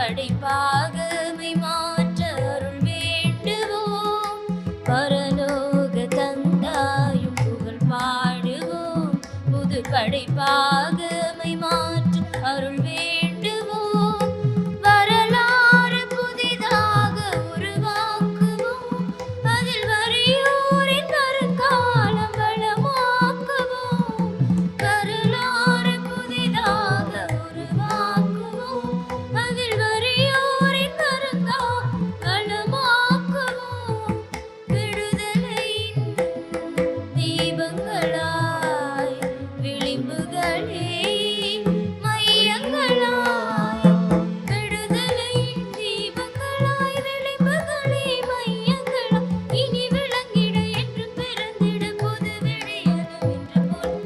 படைப்பாகமை மாற்ற அருள் வேண்டுவோம். பரலோக தந்தாயும் புகழ் பாடுவோம். புது படைப்பாகமை மாற்ற அருள் வேண்டுவோம். வரலாறு புதிதாக உருவாக்குவோம். அதில் வறியோரின் வருங்காலம் வளமாக்குவோம். வரலாறு புதிதாக உருவாக்குவோம். அதில் வறியோரின் வருங்காலம் வளமாக்குவோம். விடுதலையின் தீபங்களாய் விளிம்புகளே மையங்களாய். விடுதலையின் தீபங்களாய் விளிம்புகளே மையங்களாய். இனி விளங்கிட என்று பிறந்திட பொது விடியலும் இன்று போல்.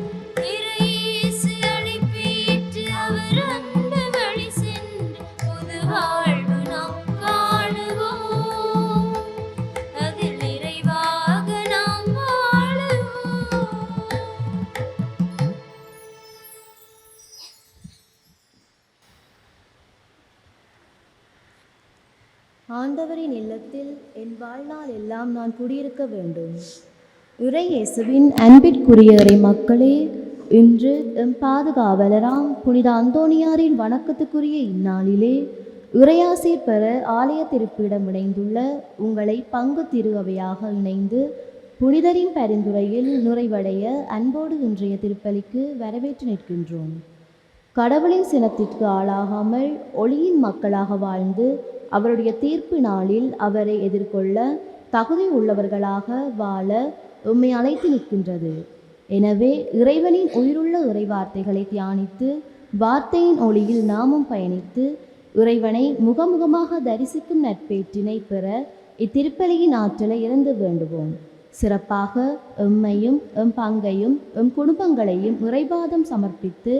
இறையேசு அழைப்பேற்று அவர் அன்பு வழி சென்று புது வாழ்வு நாம் காணுவோம். அதில் நிறைவாக நாம் வாழுவோம். ஆண்டவரின் இல்லத்தில் என் வாழ்நாள் எல்லாம் நான் குடியிருக்க வேண்டும். இறை இயேசுவின் அன்பிற்குரிய இறை மக்களே, இன்று எம் பாதுகாவலராம் புனித அந்தோணியாரின் வணக்கத்துக்குரிய இந்நாளிலே இறையாசீர் பெற ஆலய திருப்பிடம் இணைந்துள்ள உங்களை பங்கு திரு அவையாக இணைந்து புனிதரின் பரிந்துரையில் நுழைவடைய அன்போடு இன்றைய திருப்பலிக்கு வரவேற்று நிற்கின்றோம். கடவுளின் சினத்திற்கு ஆளாகாமல் ஒளியின் மக்களாக வாழ்ந்து அவருடைய தீர்ப்பு நாளில் அவரை எதிர்கொள்ள தகுதி உள்ளவர்களாக வாழ உம்மை அழைத்து நிற்கின்றது. எனவே இறைவனின் உயிருள்ள இறைவார்த்தைகளை தியானித்து வார்த்தையின் ஒளியில் நாமும் பயணித்து இறைவனை முகமுகமாக தரிசிக்கும் நற்பேற்றினை பெற இத்திருப்பலியின் ஆற்றலை இறந்து வேண்டுவோம். சிறப்பாக எம்மையும் எம் பங்கையும் எம் குடும்பங்களையும் இறைபாதம் சமர்ப்பித்து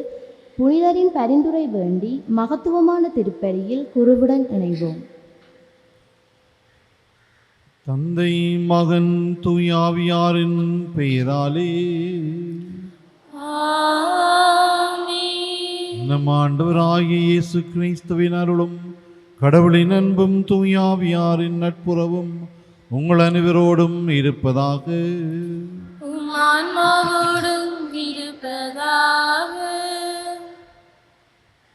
புனிதரின் பரிந்துரை வேண்டி மகத்துவமான திருப்பலியில் குருவுடன் இணைவோம். தந்தை மகன் தூயாவியாரின் பெயராலே ஆமென். நம் ஆண்டவராகிய இயேசு கிறிஸ்துவின் அருளும் கடவுளின் அன்பும் தூயாவியாரின் நட்புறவும் உங்கள் அனைவரோடும் இருப்பதாக. உம் ஆன்மாவோடும் இருப்பதாக.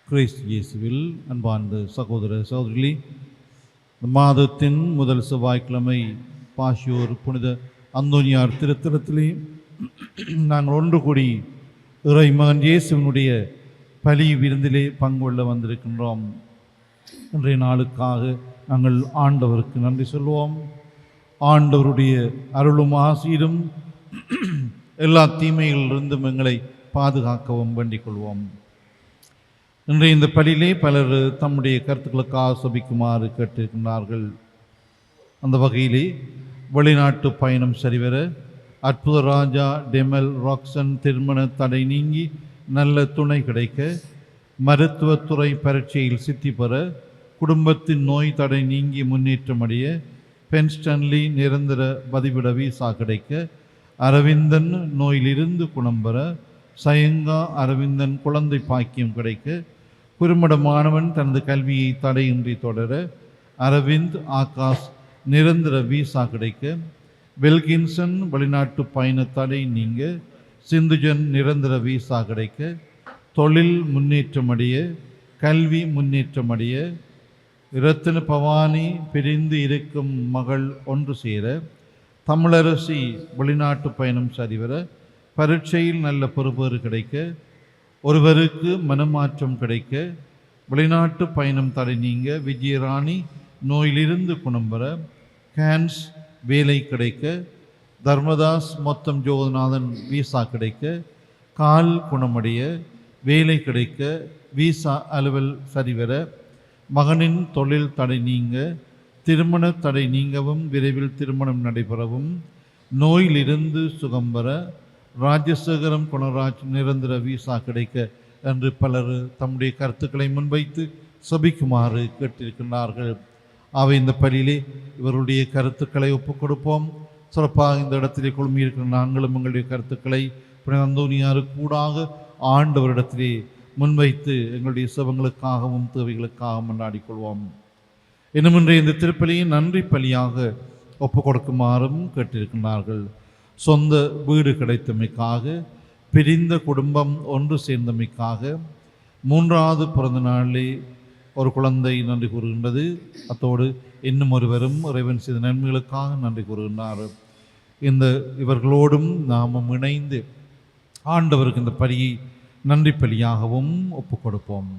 கிறிஸ்து இயேசுவில் அன்பார்ந்த சகோதர சகோதரிகளே, இந்த மாதத்தின் முதல் செவ்வாய்க்கிழமை பாஷியோர் புனித அந்தோனியார் திருத்தலத்திலே நாங்கள் ஒன்று கூடி இறை மகன் இயேசுவினுடைய பலி விருந்திலே பங்கு கொள்ள வந்திருக்கின்றோம். இன்றைய நாளுக்காக நாங்கள் ஆண்டவருக்கு நன்றி சொல்வோம். ஆண்டவருடைய அருளும் ஆசீரும் எல்லா தீமைகளிலிருந்தும் எங்களை பாதுகாக்கவும் வேண்டிக் கொள்வோம். இன்றைய இந்த பலியிலே பலர் தம்முடைய கருத்துக்களுக்காக சபிக்குமாறு கேட்டிருக்கின்றார்கள். அந்த வகையிலே வெளிநாட்டு பயணம் சரிவர அற்புத ராஜா டெமல் ராக்சன் திருமண தடை நீங்கி நல்ல துணை கிடைக்க, மருத்துவத்துறை பரீட்சையில் சித்தி பெற, குடும்பத்தின் நோய் தடை நீங்கி முன்னேற்றம் அடைய, பென்ஸ்டன்லி நிரந்தர பதிவிட வீசா கிடைக்க, அரவிந்தன் நோயிலிருந்து குணம் பெற, சயங்கா அரவிந்தன் குழந்தை பாக்கியம் கிடைக்க, குறுமட மாணவன் தனது கல்வியை தடையின்றி தொடர, அரவிந்த் ஆகாஷ் நிரந்தர வீசா கிடைக்க, வெல்கின்சன் வெளிநாட்டு பயண தடை நீங்க, சிந்துஜன் நிரந்தர வீசா கிடைக்க, தொழில் முன்னேற்றம் அடைய, கல்வி முன்னேற்றம் அடைய, இரத்தின பவானி பிரிந்து இருக்கும் மகள் ஒன்று சேர, தமிழரசி வெளிநாட்டு பயணம் சரிவர, பரீட்சையில் நல்ல பொறுப்பேறு கிடைக்க, ஒருவருக்கு மனமாற்றம் கிடைக்க, வெளிநாட்டு பயணம் தடை நீங்க, விஜயராணி நோயிலிருந்து குணம் பெற, கேன்ஸ் வேலை கிடைக்க, தர்மதாஸ் மொத்தம் ஜோகநாதன் வீசா கிடைக்க, கால் குணமடைய, வேலை கிடைக்க, வீசா அலுவல் சரிவர, மகனின் தொழில் தடை நீங்க, திருமண தடை நீங்கவும் விரைவில் திருமணம் நடைபெறவும், நோயிலிருந்து சுகம் பெற, ராஜசேகரம் குணராஜ் நிரந்தர வீசா கிடைக்க என்று பலர் தம்முடைய கருத்துக்களை முன்வைத்து சபிக்குமாறு கேட்டிருக்கின்றார்கள். அவை இந்த பலியிலே இவருடைய கருத்துக்களை ஒப்புக் கொடுப்போம். சிறப்பாக இந்த இடத்திலே குழுமியிருக்கிற நாங்களும் எங்களுடைய கருத்துக்களை அந்தோனியாருக்கு கூடாக ஆண்டவரிடத்திலே முன்வைத்து எங்களுடைய செபங்களுக்காகவும் தேவைகளுக்காகவும் கொண்டாடிக் கொள்வோம். இன்னும் இன்றைய இந்த திருப்பலியை நன்றி பலியாக ஒப்பு கொடுக்குமாறும் கேட்டிருக்கின்றார்கள். சொந்த வீடு கிடைத்தமைக்காக, பிரிந்த குடும்பம் ஒன்று சேர்ந்தமைக்காக, 3வது பிறந்த நாளிலே ஒரு குழந்தை நன்றி கூறுகின்றது. அத்தோடு இன்னும் ஒருவரும் இறைவன் செய்த நன்மைகளுக்காக நன்றி கூறுகின்றார். இவர்களோடும் நாமும் இணைந்து ஆண்டவருக்கு இந்த பலியை நன்றி பலியாகவும் ஒப்பு கொடுப்போம்.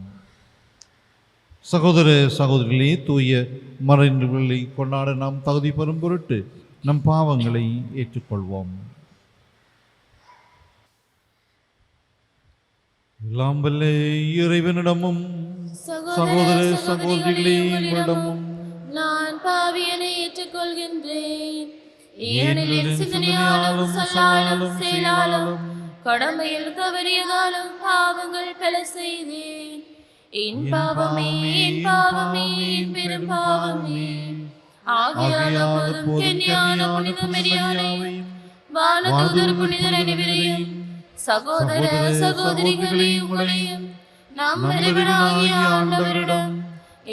சகோதர சகோதரிகளே, தூய மறைநிலை கொண்டாட நாம் தகுதி பெறும் பொருட்டு நம் பாவங்களை ஏற்றுக்கொள்வோம். எல்லாம் வல்ல இறைவனிடமும் சகோதர சகோதரிகளே உங்களிடமும் நான் பாவியனை ஏற்றுக்கொள்கின்றேன். ஏனெனில் என் சிந்தனையாலும் சொல்லாலும் செயலாலும் கடமையில் தவறியதாலும் பாவங்கள் பல செய்தேன். என் பாவமே, என் பாவமே, என் பெரும் பாவமே. ஆகையால் அப்போதும் கன்னியான புனித மரியாதையும் வானதூதர் புனிதர் அனைவரையும் சகோதர சகோதரிகளே உங்களையும் நம் இறைவனாகிய ஆண்டவரிடம்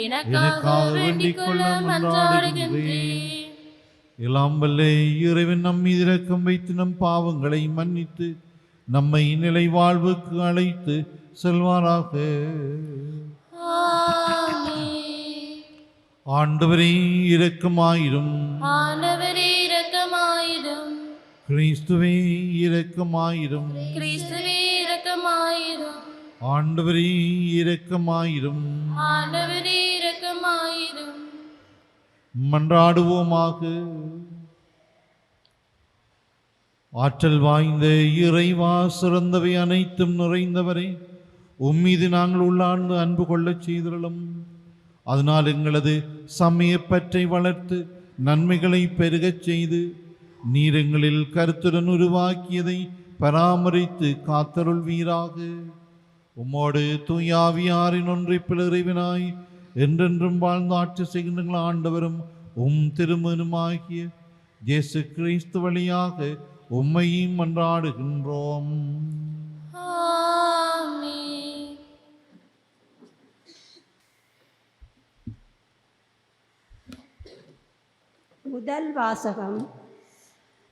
எனக்காக வேண்டிக் கொள்ள மன்றாடுகின்றேன். எல்லாம் வல்ல இறைவன் நம் மீது இரக்கம் வைத்து நம் பாவங்களை மன்னித்து நம்மை நிலை வாழ்வுக்கு அழைத்து செல்வாராக. ஆண்டவரே இரக்கமாயிரும். ஆண்டவரே இரக்கமாயிரும். கிறிஸ்துவே இரக்கமாயிரும். கிறிஸ்துவே இரக்கமாயிரும். ஆண்டவரே இரக்கமாயிரும். ஆண்டவரே இரக்கமாயிரும். மன்றாடுவோமாக. ஆற்றல் வாய்ந்த இறைவா, சிறந்தவை அனைத்தும் நிறைந்தவரே, உம்மீது நாங்கள் உள்ளார்ந்து அன்பு கொள்ளச் செய்திருளும். அதனால் எங்களது சமயப்பற்றை வளர்த்து நன்மைகளை பெருகச் செய்து நீர் எங்களில் கருத்துடன் உருவாக்கியதை பராமரித்து காத்தருள்வீராக. உம்மோடு தூயாவியாரின் ஒன்றைப்பில் இறைவனாய் என்றென்றும் வாழ்ந்து ஆட்சி செய்கின்ற ஆண்டவரும் திருமகனுமாகிய இயேசு கிறிஸ்து வழியாக உம்மையும் மன்றாடுகின்றோம். ஆமென். முதல் வாசகம்.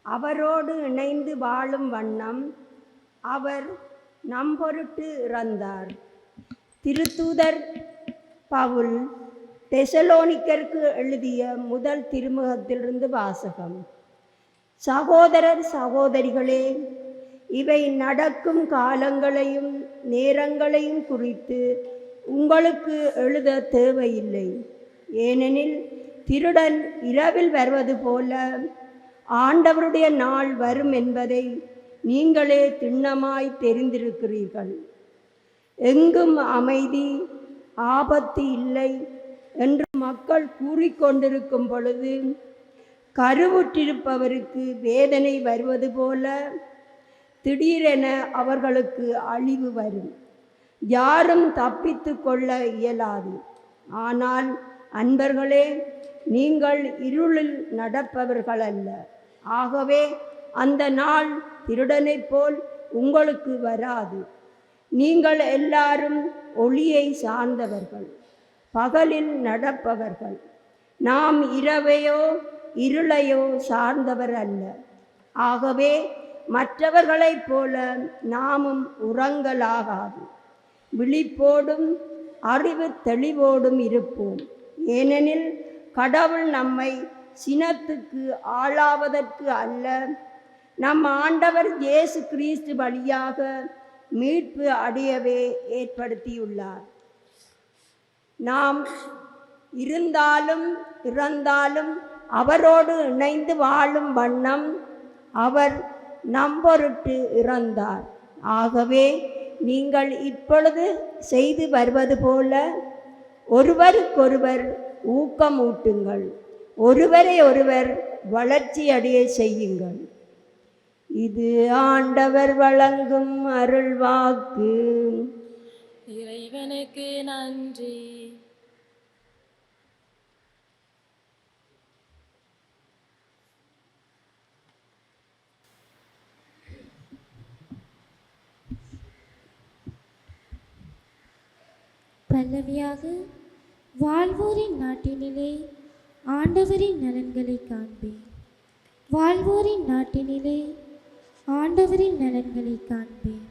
அவரோடு இணைந்து வாழும் வண்ணம் அவர் நம்பொருட்டு இறந்தார். திருத்தூதர் பவுல் தெசலோனிக்கருக்கு எழுதிய முதல் திருமுகத்திலிருந்து வாசகம். சகோதரர் சகோதரிகளே, இவை நடக்கும் காலங்களையும் நேரங்களையும் குறித்து உங்களுக்கு எழுத தேவையில்லை. ஏனெனில் திருடன் இரவில் வருவது போல ஆண்டவருடைய நாள் வரும் என்பதை நீங்களே திண்ணமாய் தெரிந்திருக்கிறீர்கள். எங்கும் அமைதி, ஆபத்து இல்லை என்று மக்கள் கூறிக்கொண்டிருக்கும் பொழுது கருவுற்றிருப்பவருக்கு வேதனை வருவது போல திடீரென அவர்களுக்கு அழிவு வரும். யாரும் தப்பித்து கொள்ள இயலாது. ஆனால் அன்பர்களே, நீங்கள் இருளில் நடப்பவர்கள் அல்ல. ஆகவே அந்த நாள் திருடனைப் போல் உங்களுக்கு வராது. நீங்கள் எல்லாரும் ஒளியை சார்ந்தவர்கள், பகலில் நடப்பவர்கள். நாம் இரவையோ இருளையோ சார்ந்தவர் அல்ல. ஆகவே மற்றவர்களைப் போல நாமும் உறங்கலாகாது. விழிப்போடும் அறிவு தெளிவோடும் இருப்போம். ஏனெனில் கடவுள் நம்மை சினத்துக்கு ஆளாவதற்கு அல்ல, நம் ஆண்டவர் இயேசு கிறிஸ்து வழியாக மீட்பு அடையவே ஏற்படுத்தியுள்ளார். நாம் இருந்தாலும் இறந்தாலும் அவரோடு இணைந்து வாழும் வண்ணம் அவர் நம்பொருட்டு இறந்தார். ஆகவே நீங்கள் இப்பொழுது செய்து வருவது போல ஒருவருக்கொருவர் ஊக்கமூட்டுங்கள், ஒருவரை ஒருவர் வளர்ச்சி அடைய செய்யுங்கள். இது ஆண்டவர் வழங்கும் அருள்வாக்கு. இறைவனுக்கு நன்றி. பல்லவியாக வாழ்வோரின் நாட்டினிலே ஆண்டவரின் நலன்களை காண்பேன். வாழ்வோரின் நாட்டினிலே ஆண்டவரின் நலன்களை காண்பேன்.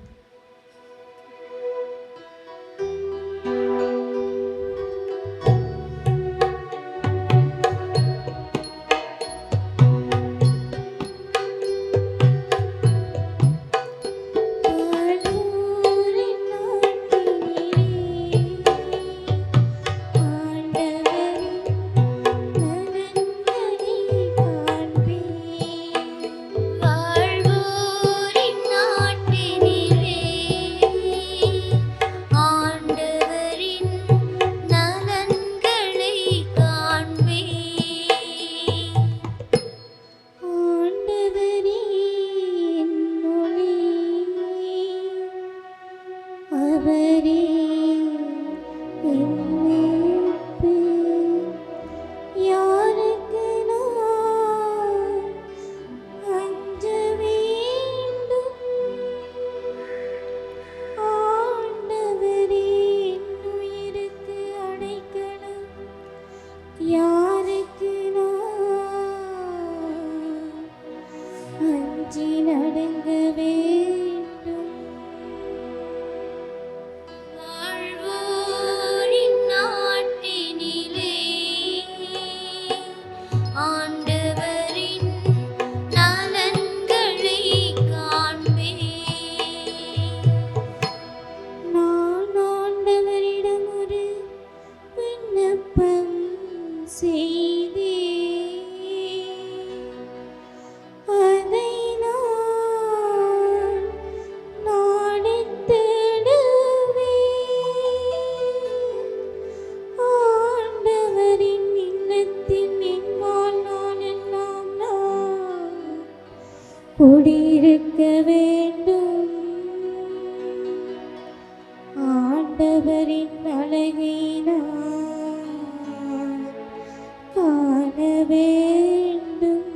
வாழ்வோரின் நாட்டினிலே ஆண்டவரின் நலன்களை காண்பேன். ஆண்டவரே என் ஒளி, அவரே என் மீட்பு. யாருக்கு நான் அஞ்ச வேண்டும்? ஆண்டவரே என் உயிருக்கு அடைக்கலம். யாருக்கு நான் அஞ்சி நடுங்க வேண்டும்? வாழ்வோரின் நாட்டினிலே ஆண்டவரின் நலன்களை காண்பேன். நான் ஆண்டவரிடம் ஒரு விண்ணப்பம் செய்தேன். அதை நான் நாடித் தேடுவேன். ஆண்டவரின் இல்லத்தில் என் வாழ்நாளெல்லாம் நான் குடியிருக்க வேண்டும். ஆண்டவரின் அழகை நான் காண வேண்டும்.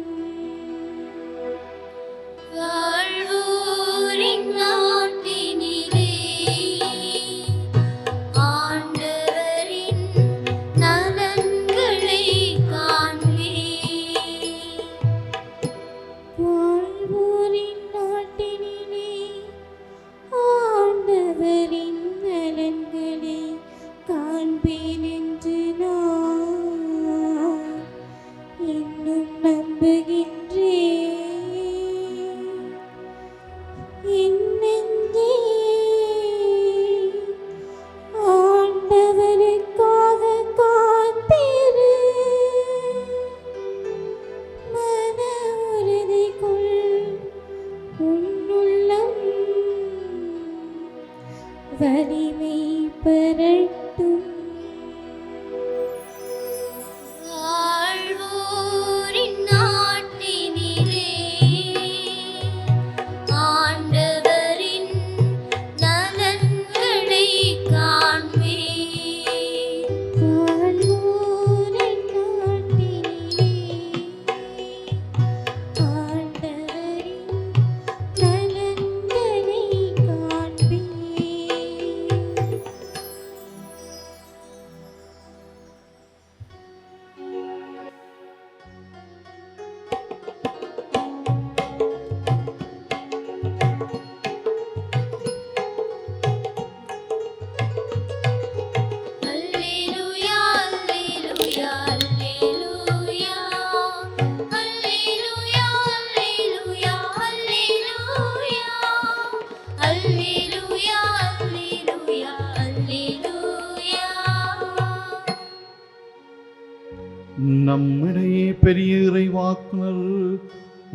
வாழ்வோரின் நாட்டினிலே ஆண்டவரின் நலன்களை காண்பேன். வாழ்வோரின் நாட்டினிலே ஆண்டவரின் நலன்களை காண்பேன் என்று நான் இன்னும் நம்புகின்றேன். என் நெஞ்சே, ஆண்டவருக்காக காத்திரு. மன உறுதி கொள், உன் உள்ளம் வலிமை பெறட்டும். வாழ்வோரின் நாட்டினிலே ஆண்டவரின் நலன்களை காண்பேன். வாழ்வோரின் நாட்டினிலே ஆண்டவரின் நலன்களை காண்பேன். அல்லேலூயா அல்லேலூயா அல்லேலூயா அல்லேலூயா அல்லேலூயா அல்லேலூயா அல்லேலூயா அல்லேலூயா அல்லேலூயா. நம்மிடையே பெரிய இறைவாக்குனர்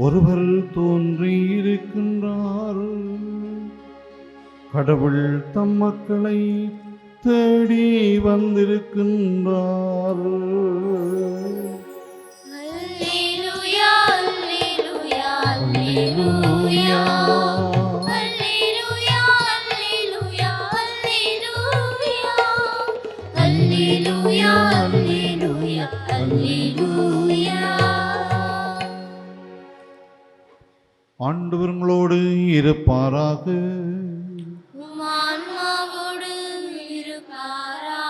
ஒருவர் தோன்றியிருக்கின்றார். கடவுள் தம் மக்களை தேடி வந்திருக்கின்றார். அல்லேலூயா அல்லேலூயா அல்லேலூயா அல்லேலூயா அல்லேலூயா அல்லேலூயா அல்லேலூயா அல்லேலூயா அல்லேலூயா. ஆண்டவர் உங்களோடு இருப்பாராக. உம் ஆன்மாவோடு இருப்பாராக.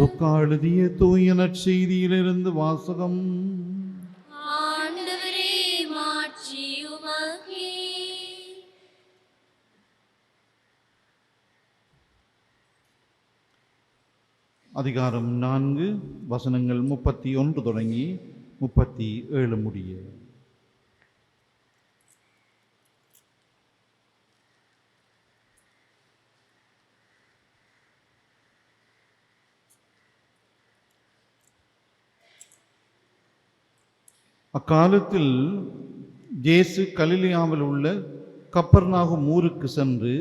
லூக்கா எழுதிய தூய நற்செய்தியிலிருந்து வாசகம். ஆண்டவரே மாட்சி உமக்கே. அதிகாரம் 4 வசனங்கள் 31 தொடங்கி 37 முடிய. அக்காலத்தில் இயேசு கலிலேயாவில் உள்ள கப்பர்நாகும் ஊருக்கு சென்று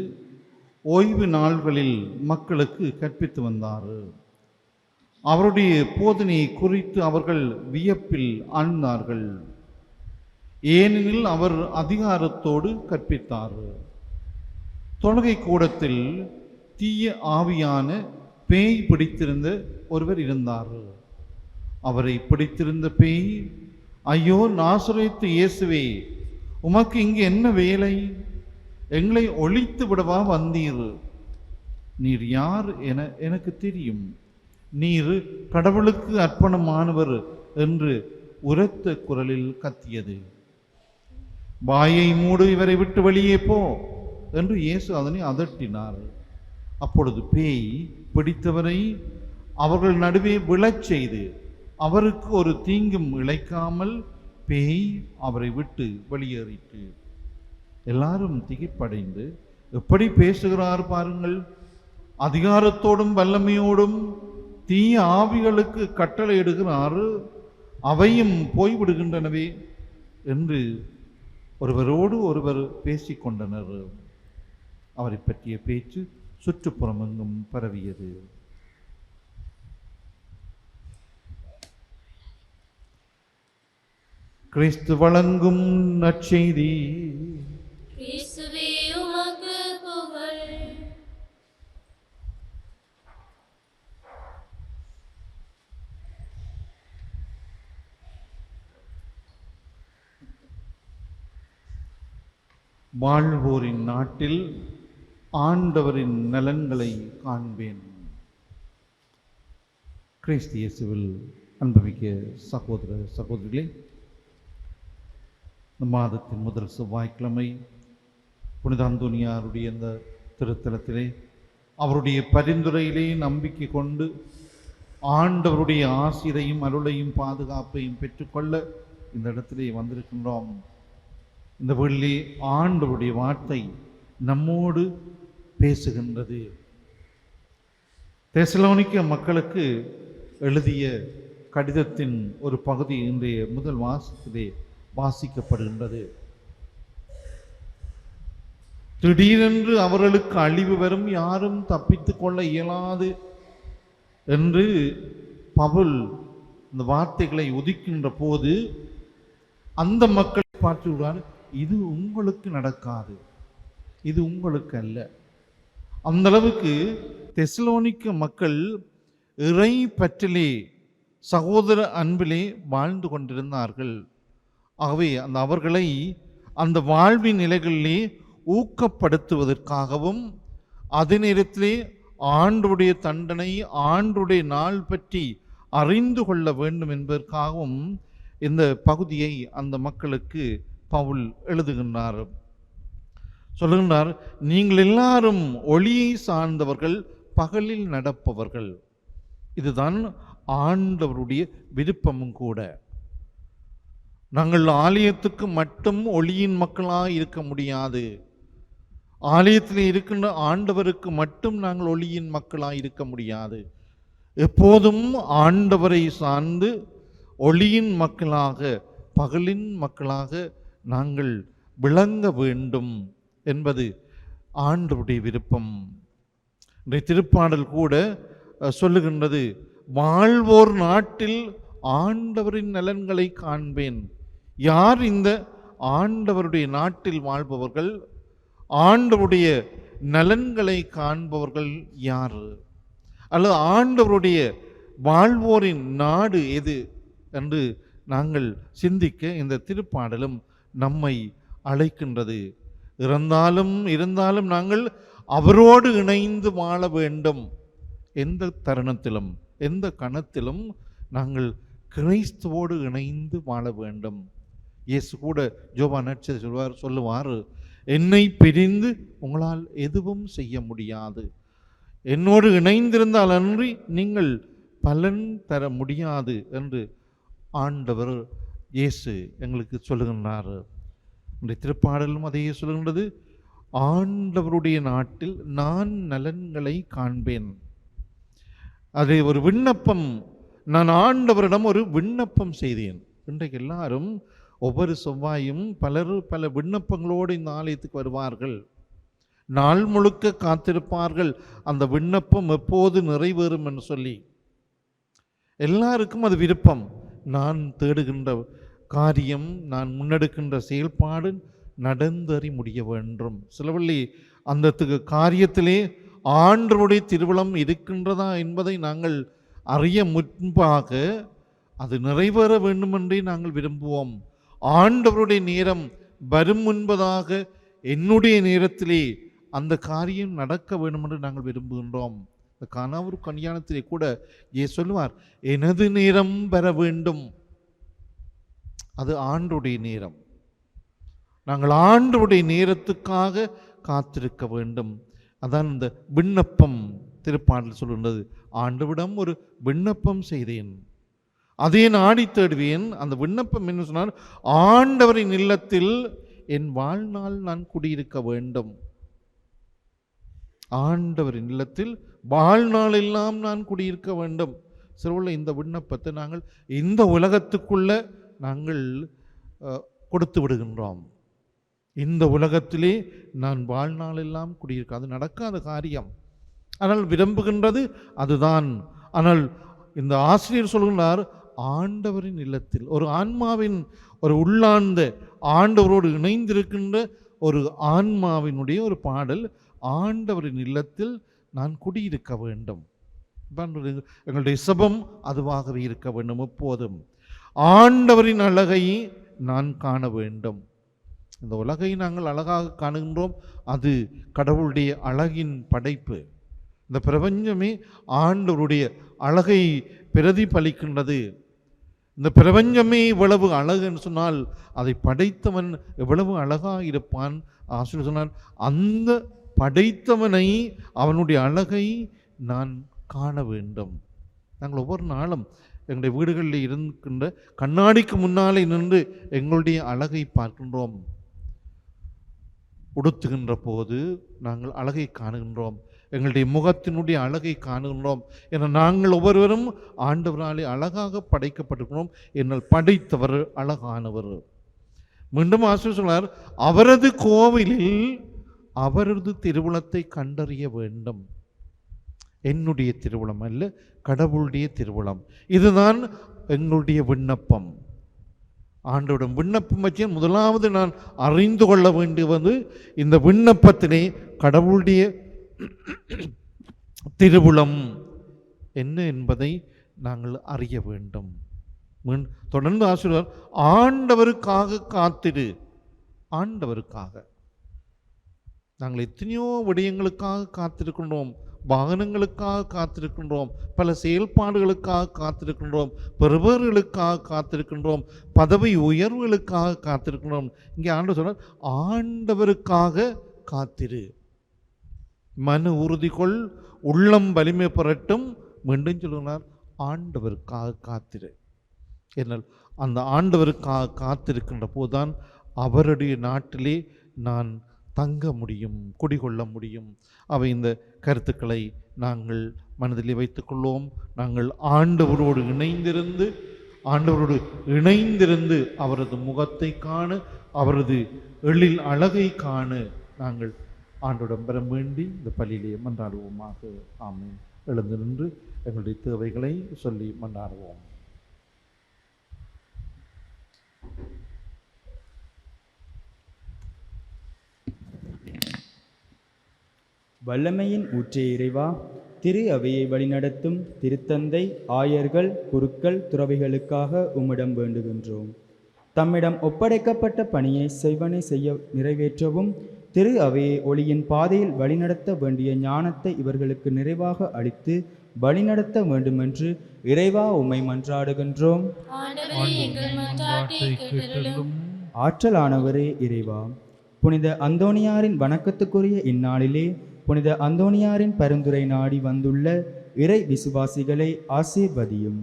ஓய்வு நாள்களில் மக்களுக்கு கற்பித்து வந்தார். அவருடைய போதனையை குறித்து அவர்கள் வியப்பில் ஆழ்ந்தார்கள். ஏனெனில் அவர் அதிகாரத்தோடு கற்பித்தார். தொழுகை கூடத்தில் தீய ஆவியான பேய் பிடித்திருந்த ஒருவர் இருந்தார். அவரை பிடித்திருந்த பேய், ஐயோ நாசரேத்து இயேசுவே, உமக்கு இங்கு என்ன வேலை? எங்களை ஒழித்து விடவா வந்தீர்? நீர் யார் என எனக்கு தெரியும். நீர் கடவுளுக்கு அர்ப்பணமானவர் என்று உரத்த குரலில் கத்தியது. வாயை மூடு, இவரை விட்டு வெளியே போ என்று இயேசு அதனை அதட்டினார். அப்பொழுது பேய் பிடித்தவரை அவர்கள் நடுவே விழச் செய்து அவருக்கு ஒரு தீங்கும் இழைக்காமல் பேய் அவரை விட்டு வெளியேறிற்று. எல்லாரும் திகைப்படைந்து, எப்படி பேசுகிறார் பாருங்கள், அதிகாரத்தோடும் வல்லமையோடும் தீய ஆவிகளுக்கு கட்டளையிடுகிறார், அவையும் போய்விடுகின்றனவே என்று ஒருவரோடு ஒருவர் பேசிக்கொண்டனர். அவரை பற்றிய பேச்சு சுற்றுப்புறமெங்கும் பரவியது. கிறிஸ்து வழங்கும் நற்செய்தி. இயேசுவே உமக்கு புகழ். வாழ்வோரின் நாட்டில் ஆண்டவரின் நலன்களை காண்பேன். கிறிஸ்து இயேசுவில் அன்புமிக்க சகோதர சகோதரிகளே, இந்த மாதத்தின் முதல் செவ்வாய்க்கிழமை புனித அந்தோனியாருடைய இந்த திருத்தலத்திலே அவருடைய பரிந்துரையிலே நம்பிக்கை கொண்டு ஆண்டவருடைய ஆசிரையும் அருளையும் பாதுகாப்பையும் பெற்றுக்கொள்ள இந்த இடத்திலே வந்திருக்கின்றோம். இந்த வேளையிலே ஆண்டவருடைய வார்த்தை நம்மோடு பேசுகின்றது. தெசலோனிக்க மக்களுக்கு எழுதிய கடிதத்தின் ஒரு பகுதி இன்றைய முதல் வாசத்திலே வாசிக்கப்படுகின்றது. திடீரென்று அவர்களுக்கு அழிவு வரும், யாரும் தப்பித்துக் கொள்ள இயலாது என்று பவுல் இந்த வார்த்தைகளை உதிக்கின்ற போது அந்த மக்களை பார்த்துள்ளார், இது உங்களுக்கு நடக்காது, இது உங்களுக்கு அல்ல. அந்த அளவுக்கு தெசலோனிக்க மக்கள் இறை பற்றிலே சகோதர அன்பிலே வாழ்ந்து கொண்டிருந்தார்கள். ஆகவே அவர்களை அந்த வாழ்வின் நிலைகளிலே ஊக்கப்படுத்துவதற்காகவும் அதே நேரத்திலே ஆண்டவருடைய தண்டனை, ஆண்டவருடைய நாள் பற்றி அறிந்து கொள்ள வேண்டும் என்பதற்காகவும் இந்த பகுதியை அந்த மக்களுக்கு பவுல் எழுதுகின்றார். சொல்லுகின்றார், நீங்கள் எல்லாரும் ஒளியை சார்ந்தவர்கள், பகலில் நடப்பவர்கள். இதுதான் ஆண்டவருடைய விருப்பமும் கூட. நாங்கள் ஆலயத்துக்கு மட்டும் ஒளியின் மக்களாக இருக்க முடியாது. ஆலயத்தில் இருக்கின்ற ஆண்டவருக்கு மட்டும் நாங்கள் ஒளியின் மக்களாக இருக்க முடியாது. எப்போதும் ஆண்டவரை சார்ந்து ஒளியின் மக்களாக, பகலின் மக்களாக நாங்கள் விளங்க வேண்டும் என்பது ஆண்டவருடைய விருப்பம். இந்த திருப்பாடல் கூட சொல்லுகின்றது, வாழ்வோர் நாட்டில் ஆண்டவரின் நலன்களை காண்பேன். யார் இந்த ஆண்டவருடைய நாட்டில் வாழ்பவர்கள்? ஆண்டவருடைய நலன்களை காண்பவர்கள் யார்? அல்லது ஆண்டவருடைய வாழ்வோரின் நாடு எது என்று நாங்கள் சிந்திக்க இந்த திருப்பாடலும் நம்மை அழைக்கின்றது. இருந்தாலும் நாங்கள் அவரோடு இணைந்து வாழ வேண்டும். எந்த தருணத்திலும் எந்த கணத்திலும் நாங்கள் கிறிஸ்துவோடு இணைந்து வாழ வேண்டும். இயேசு கூட யோவான் நற்செய்தியில் சொல்லுவார், என்னை பிரிந்து உங்களால் எதுவும் செய்ய முடியாது. என்னோடு இணைந்திருந்தால் அன்றி நீங்கள் பலன் தர முடியாது என்று ஆண்டவர் இயேசு எங்களுக்கு சொல்லுகின்றார். இந்த திருப்பாடலும் அதையே சொல்லுகின்றது, ஆண்டவருடைய நாட்டில் நான் நலன்களை காண்பேன். அது ஒரு விண்ணப்பம். நான் ஆண்டவரிடம் ஒரு விண்ணப்பம் செய்தேன். இன்றைக்கு எல்லாரும் ஒவ்வொரு செவ்வாயும் பல விண்ணப்பங்களோடு இந்த ஆலயத்துக்கு வருவார்கள். நாள் முழுக்க காத்திருப்பார்கள், அந்த விண்ணப்பம் எப்போது நிறைவேறும் என்று சொல்லி. எல்லாருக்கும் அது விருப்பம். நான் தேடுகின்ற காரியம், நான் முன்னெடுக்கின்ற செயல்பாடு நடந்தறி முடிய வேண்டும். சிலவள்ளி அந்த காரியத்திலே ஆண்டவருடைய திருவிழம் இருக்கின்றதா என்பதை நாங்கள் அறிய முன்பாக அது நிறைவேற வேண்டுமென்றே நாங்கள் விரும்புவோம். ஆண்டவருடைய நேரம் வரும் முன்பதாக என்னுடைய நேரத்திலே அந்த காரியம் நடக்க வேண்டும் என்று நாங்கள் விரும்புகின்றோம். இந்த கனவு கல்யாணத்திலே கூட சொல்லுவார், எனது நேரம் பெற வேண்டும். அது ஆண்டவருடைய நேரம். நாங்கள் ஆண்டவருடைய நேரத்துக்காக காத்திருக்க வேண்டும். அதான் இந்த விண்ணப்பம் திருப்பாடல் சொல்கின்றது. ஆண்டவரிடம் ஒரு விண்ணப்பம் செய்தேன், அதை நாடி தேடுவேன். அந்த விண்ணப்பம் என்ன சொன்னால், ஆண்டவரின் இல்லத்தில் என் வாழ்நாள் நான் குடியிருக்க வேண்டும். ஆண்டவரின் இல்லத்தில் வாழ்நாள் எல்லாம் நான் குடியிருக்க வேண்டும். சிறுவுள்ள இந்த விண்ணப்பத்தை நாங்கள் இந்த உலகத்துக்குள்ள நாங்கள் கொடுத்து விடுகின்றோம். இந்த உலகத்திலே நான் வாழ்நாள் எல்லாம் குடியிருக்க, அது நடக்காத காரியம். ஆனால் விரும்புகின்றது அதுதான். ஆனால் இந்த ஆசிரியர் சொல்கின்றார், ஆண்டவரின் இல்லத்தில் ஒரு ஆன்மாவின் ஒரு உள்ளார்ந்த ஆண்டவரோடு இணைந்திருக்கின்ற ஒரு ஆன்மாவினுடைய ஒரு பாடல், ஆண்டவரின் இல்லத்தில் நான் குடியிருக்க வேண்டும். எங்களுடைய சபம் அதுவாகவே இருக்க வேண்டும். எப்போதும் ஆண்டவரின் அழகை நான் காண வேண்டும். இந்த உலகை நாங்கள் அழகாக காணுகின்றோம், அது கடவுளுடைய அழகின் படைப்பு. இந்த பிரபஞ்சமே ஆண்டவருடைய அழகை பிரதிபலிக்கின்றது. இந்த பிரபஞ்சமே இவ்வளவு அழகு என்று சொன்னால் அதை படைத்தவன் எவ்வளவு அழகாக இருப்பான். ஆசிரியர் சொன்னார், அந்த படைத்தவனை அவனுடைய அழகை நான் காண வேண்டும். நாங்கள் ஒவ்வொரு நாளும் எங்களுடைய வீடுகளில் இருக்கின்ற கண்ணாடிக்கு முன்னாலே நின்று எங்களுடைய அழகை பார்க்கின்றோம். உடுத்துகின்ற போது நாங்கள் அழகை காணுகின்றோம், எங்களுடைய முகத்தினுடைய அழகை காணுகின்றோம். என நாங்கள் ஒவ்வொருவரும் ஆண்டவராலே அழகாக படைக்கப்பட்டிருக்கிறோம். என்னல் படைத்தவர் அழகானவர். மீண்டும் ஆசிரியர் சொன்னார், அவரது கோவிலில் அவரது திருவுளத்தை கண்டறிய வேண்டும். என்னுடைய திருவுளம் அல்ல, கடவுளுடைய திருவுளம். இதுதான் எங்களுடைய விண்ணப்பம். ஆண்டோடும் விண்ணப்பம் வச்சு முதலாவது நான் அறிந்து கொள்ள வேண்டியது, இந்த விண்ணப்பத்திலே கடவுளுடைய திருவுளம் என்ன என்பதை நாங்கள் அறிய வேண்டும். தொடர்ந்து ஆசிரியர், ஆண்டவருக்காக காத்திரு. ஆண்டவருக்காக நாங்கள் எத்தனையோ விடயங்களுக்காக காத்திருக்கின்றோம். வாகனங்களுக்காக காத்திருக்கின்றோம், பல செயல்பாடுகளுக்காக காத்திருக்கின்றோம், பெறுபவர்களுக்காக காத்திருக்கின்றோம், பதவி உயர்வுகளுக்காக காத்திருக்கின்றோம். இங்கே ஆண்டவர் சொன்னார், ஆண்டவருக்காக காத்திரு. மன உறுதி கொள், உள்ளம் வலிமை பெறட்டும். மீண்டும் சொல்லுகிறார், ஆண்டவருக்காக காத்திரு. என்னால் அந்த ஆண்டவருக்காக காத்திருக்கின்ற போதுதான் அவருடைய நாட்டிலே நான் தங்க முடியும், குடிகொள்ள முடியும். அவை இந்த கருத்துக்களை நாங்கள் மனதிலே வைத்துக்கொள்வோம். நாங்கள் ஆண்டவரோடு இணைந்திருந்து அவரது முகத்தை காண, அவரது எழில் அழகை காண நாங்கள் ஆண்டோடம் பெற வேண்டி இந்த பள்ளியிலே மன்றாடுவோமாக. ஆமென். எழுந்து நின்று எங்களுடைய தேவைகளை சொல்லி மன்றாடுவோம். வல்லமையின் ஊற்றே இறைவா, திரு அவையை வழிநடத்தும் திருத்தந்தை, ஆயர்கள், குருக்கள், துறவிகளுக்காக உம்மிடம் வேண்டுகின்றோம். தம்மிடம் ஒப்படைக்கப்பட்ட பணியை செய்வனை செய்ய நிறைவேற்றவும், திரு அவையை ஒளியின் பாதையில் வழிநடத்த வேண்டிய ஞானத்தை இவர்களுக்கு நிறைவாக அளித்து வழிநடத்த வேண்டுமென்று இறைவா உம்மை மன்றாடுகின்றோம். ஆண்டவரே எங்கள் மன்றாட்டை கேட்டருளும். ஆற்றலானவரே இறைவா, புனித அந்தோணியாரின் வணக்கத்துக்குரிய இந்நாளிலே புனித அந்தோணியாரின் பரிந்துரை நாடி வந்துள்ள இறை விசுவாசிகளை ஆசீர்வதியும்.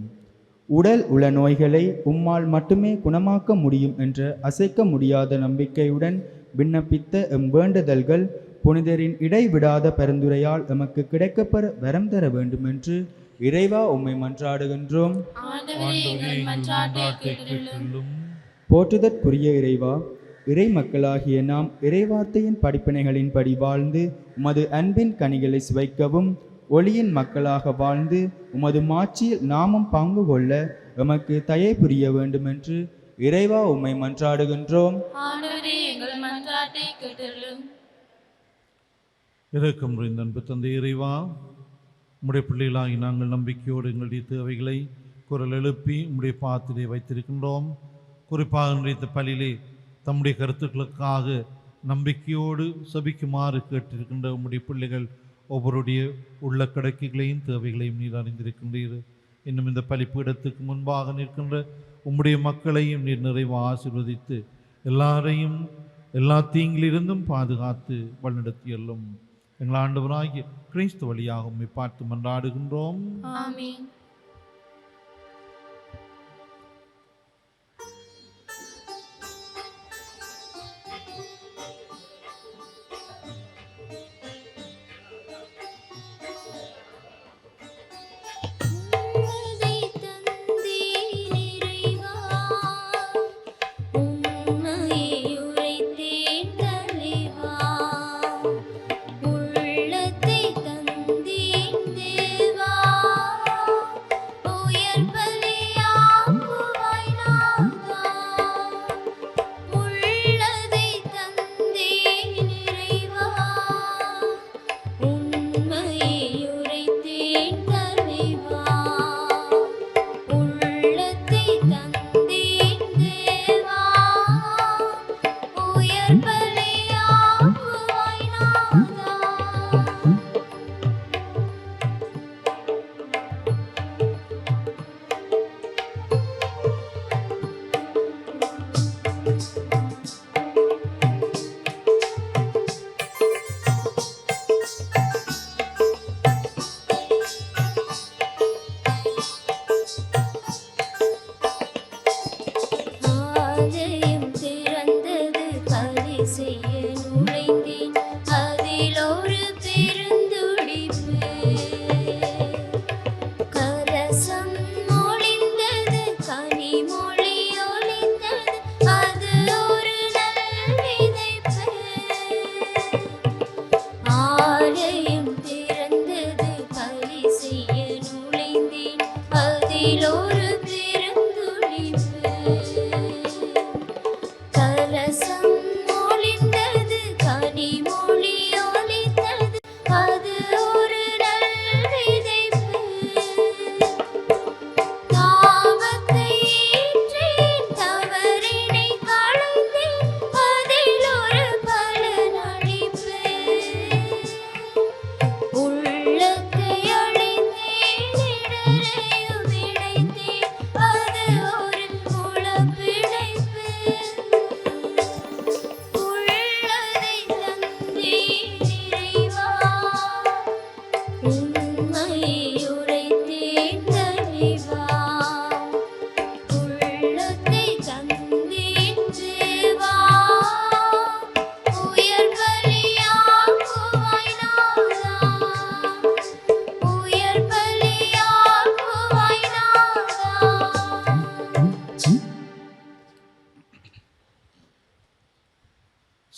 உடல் உள நோய்களை உம்மால் மட்டுமே குணமாக்க முடியும் என்ற அசைக்க முடியாத நம்பிக்கையுடன் விண்ணப்பித்த எம் வேண்டுதல்கள் புனிதரின் இடைவிடாத பரிந்துரையால் எமக்கு கிடைக்கப்பெற வரம் தர வேண்டுமென்று இறைவா உம்மை மன்றாடுகின்றோம். ஆண்டவரே எங்கள் மன்றாட்டை கேட்டருளும். போற்றுதற்குரிய இறைவா, இறை மக்களாகிய நாம் இறைவார்த்தையின் படிப்பினைகளின்படி வாழ்ந்து உமது அன்பின் கனிகளை சுவைக்கவும், ஒளியின் மக்களாக வாழ்ந்து உமது மாட்சியில் நாமும் பங்கு கொள்ள எமக்கு தயை புரிய வேண்டுமென்று இறைவா உம்மை மன்றாடுகின்றோம். ஆண்டவரே எங்கள் மன்றாட்டை கேட்டருளும். இரக்கம் நிறைந்த அன்பு தந்தை இறைவா, உம்முடைய பிள்ளைகளாகி நாங்கள் நம்பிக்கையோடு எங்களுடைய தேவைகளை குரல் எழுப்பி உம்முடைய பாத்திலே வைத்திருக்கின்றோம். குறிப்பாக இன்றைய பலியிலே தம்முடைய கருத்துக்களுக்காக நம்பிக்கையோடு சபிக்குமாறு கேட்டிருக்கின்ற உம்முடைய பிள்ளைகள் ஒவ்வொருடைய உள்ள கடக்கைகளையும் தேவைகளையும் நீர் அறிந்திருக்கின்றீர். இன்னும் இந்த பலிப்பீடத்துக்கு முன்பாக நிற்கின்ற உம்முடைய மக்களையும் நீர் நிறைவாக ஆசீர்வதித்து எல்லாரையும் எல்லா தீங்கிலிருந்தும் பாதுகாத்து வழிநடத்தியல்லும். எங்கள் ஆண்டவராகிய கிறிஸ்து வழியாக உம்மை பார்த்து மன்றாடுகின்றோம். ஆமென்.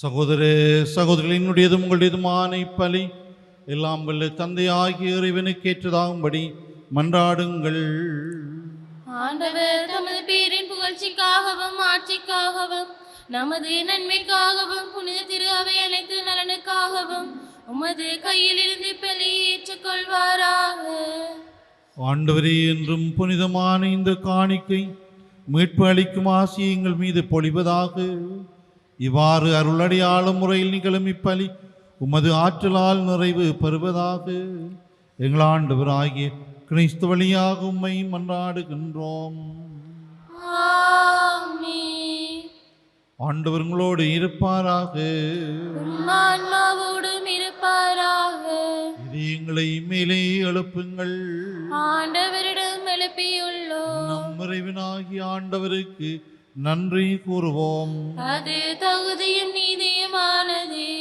சகோதர சகோதரிகளினுடையதும் உங்களுடையதுமான இப்பலி எல்லாம் வல்ல தந்தையாகிய இறைவனுக்கு ஏற்றதாகும்படி மன்றாடுங்கள். ஆண்டவர் தமது பேரின் புகழ்ச்சிக்காகவும் ஆட்சிக்காகவும் நமது நன்மைக்காகவும் புனித திரு அவை அனைத்து நலனுக்காகவும் உமது கையிலிருந்து பலி ஏற்றுக்கொள்வாராக. ஆண்டவரே, என்றும் புனிதமான இந்த காணிக்கை மீட்பு அளிக்கும் ஆசியை எங்கள் மீது பொழிவதாக. இவ்வாறு அருளடையாளம் முறையில் நிகழும் இப்பலி உமது ஆற்றலால் நிறைவு பெறுவதாக. எங்கள் ஆண்டவராகிய கிறிஸ்து வழியாக உம்மை மன்றாடுகின்றோம். ஆமென். ஆண்டவர் உங்களோடு இருப்பாராக. உம் ஆன்மாவோடும் இருப்பாராக. இதயங்களை மேலே எழுப்புங்கள். ஆண்டவரிடம் எழுப்பியுள்ளோம். நம் இறைவனாகிய ஆண்டவருக்கு நன்றி கூறுவோம். அது தகுதியும் நீதியுமானதே.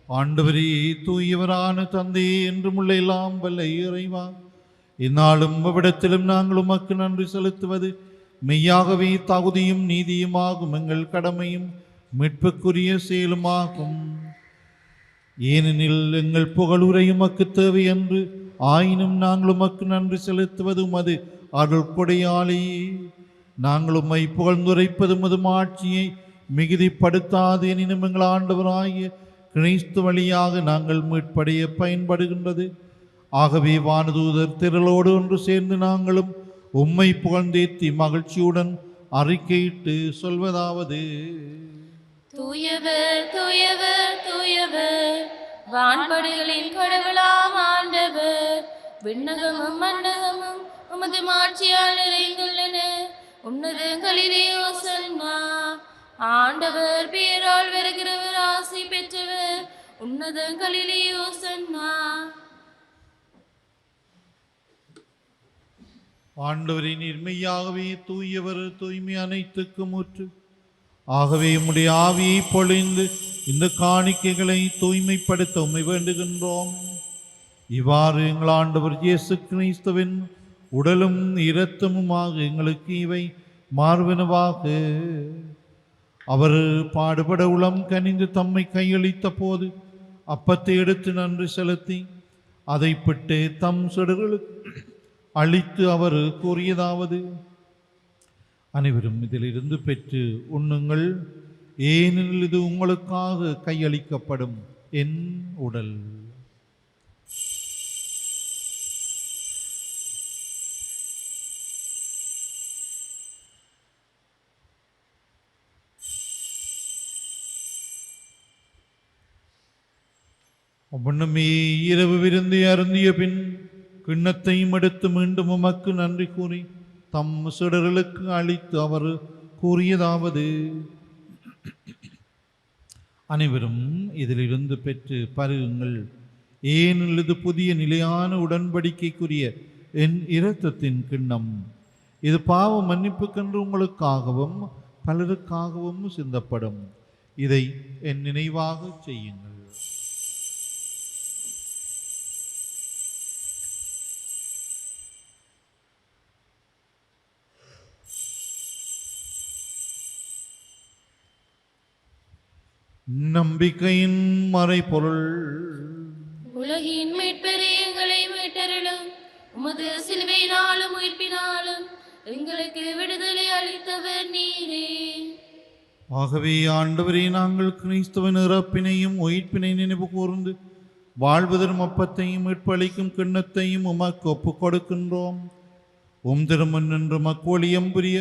ஆண்டவரே, தூயவரான தந்தையே, என்றும் உள்ள எல்லாம் வல்ல இறைவா, இந்நாளும் அவ்விடத்திலும் நாங்கள் உமக்கு நன்றி செலுத்துவது மெய்யாகவே தகுதியும் நீதியுமாகும், எங்கள் கடமையும் மீட்புக்குரிய செயலுமாகும். ஏனெனில் எங்கள் புகழுரை உமக்கு தேவை என்று ஆயினும் நாங்கள் உமக்கு நன்றி செலுத்துவது உமது அருள் கொடையாலேயே. நாங்கள் உம்மை புகழ்ந்துரைப்பது உமது ஆட்சியை மிகுதிப்படுத்தாது, எனினும் எங்கள் ஆண்டவராகிய கிறிஸ்து வழியாக நாங்கள் மீட்படைய பயன்படுகின்றது. ஆகவே வானதூதர் திரளோடு ஒன்று சேர்ந்து நாங்களும் உம்மை புகழ்ந்தேத்தி மகிழ்ச்சியுடன் அறிக்கையிட்டு சொல்வதாவது: தூயவர் தூயவர் தூயவர், வான்படைகளின் கடவுளாம் ஆண்டவர். விண்ணகமும் மண்ணகமும் உமது மாட்சியால் நிறைந்துள்ளன. உன்னதங்களிலே ஓசன்னா. ஆண்டவர் பேரால் வருகிறவர் ஆசி பெற்றவர். உன்னதங்களிலே ஓசன்னா. ஆண்டவரின் மெய்யாகவே தூயவர், தூய்மை அனைத்துக்கும் ஊற்று. ஆகவே உம்முடைய ஆவியை பொழிந்து இந்த காணிக்கைகளை தூய்மைப்படுத்த உம்மை வேண்டுகின்றோம். இவ்வாறு எங்கள் ஆண்டவர் இயேசு கிறிஸ்துவின் உடலும் இரத்தமுமாக எங்களுக்கு இவை மார்பனவாக. அவர் பாடுபட உளம் கனிந்து தம்மை கையளித்த போது அப்பத்தை எடுத்து நன்றி செலுத்தி அதை பிட்டு தம் சிடர்களுக்கு அளித்து அவர் கூறியதாவது: அனைவரும் இதிலிருந்து பெற்று உண்ணுங்கள், ஏனெனில் இது உங்களுக்காக கையளிக்கப்படும் என் உடல். அவ்வண்ணமே இரவு விருந்து அருந்திய பின் கிண்ணத்தையும் எடுத்து மீண்டும் உமக்கு நன்றி கூறி தம் சிடர்களுக்கு அளித்து அவர் கூறியதாவது: அனைவரும் இதிலிருந்து பெற்று பருகுங்கள், ஏனெனில் இது புதிய நிலையான உடன்படிக்கைக்குரிய என் இரத்தத்தின் கிண்ணம். இது பாவ மன்னிப்புக்கென்று உங்களுக்காகவும் பலருக்காகவும் சிந்தப்படும். இதை என் நினைவாக செய்யுங்கள். நம்பிக்கையின் மறைபொருள். உலகின் மீட்பரே, எங்களை மீட்டருளும். உமது சிலுவையினாலும் உயிர்ப்பினாலும் எங்களுக்கு விடுதலை அளித்தவர் நீரே. ஆகவே ஆண்டவரே, நாங்கள் கிறிஸ்துவின் இறப்பினையும் உயிர்ப்பினை நினைவு கூர்ந்து வாழ்வதரும் அப்பத்தையும் மீட்பளிக்கும் கிண்ணத்தையும் உமக்கு ஒப்புக் கொடுக்கின்றோம். உம் திருமண் நின்று மக்கோலியம் புரிய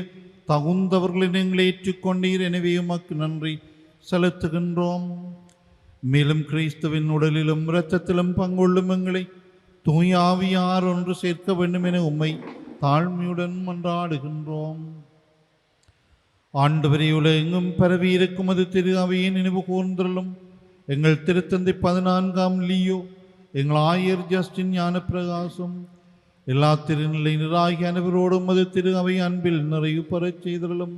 தகுந்தவர்களின் எங்களை ஏற்றுக்கொண்டீர். எனவே உமக்கு நன்றி செலுத்துகின்றோம். மேலும் கிறிஸ்துவின் உடலிலும் இரத்தத்திலும் பங்குள்ளும் எங்களை தூய ஆவியார் ஒன்று சேர்க்க வேண்டும் என உம்மை தாழ்மையுடன் மன்றாடுகின்றோம். ஆண்டவரே, உலகெங்கும் பரவி இருக்கும் அது திரு அவையை நினைவு கூர்ந்தருளும். எங்கள் திருத்தந்தை 14ஆம் லியோ, எங்கள் ஆயர் ஜஸ்டின் ஞான பிரகாசம், எல்லா திருநிலையினராகிய அனைவரோடும் அது திரு அவை அன்பில் நிறைவு பெறச் செய்தருளும்.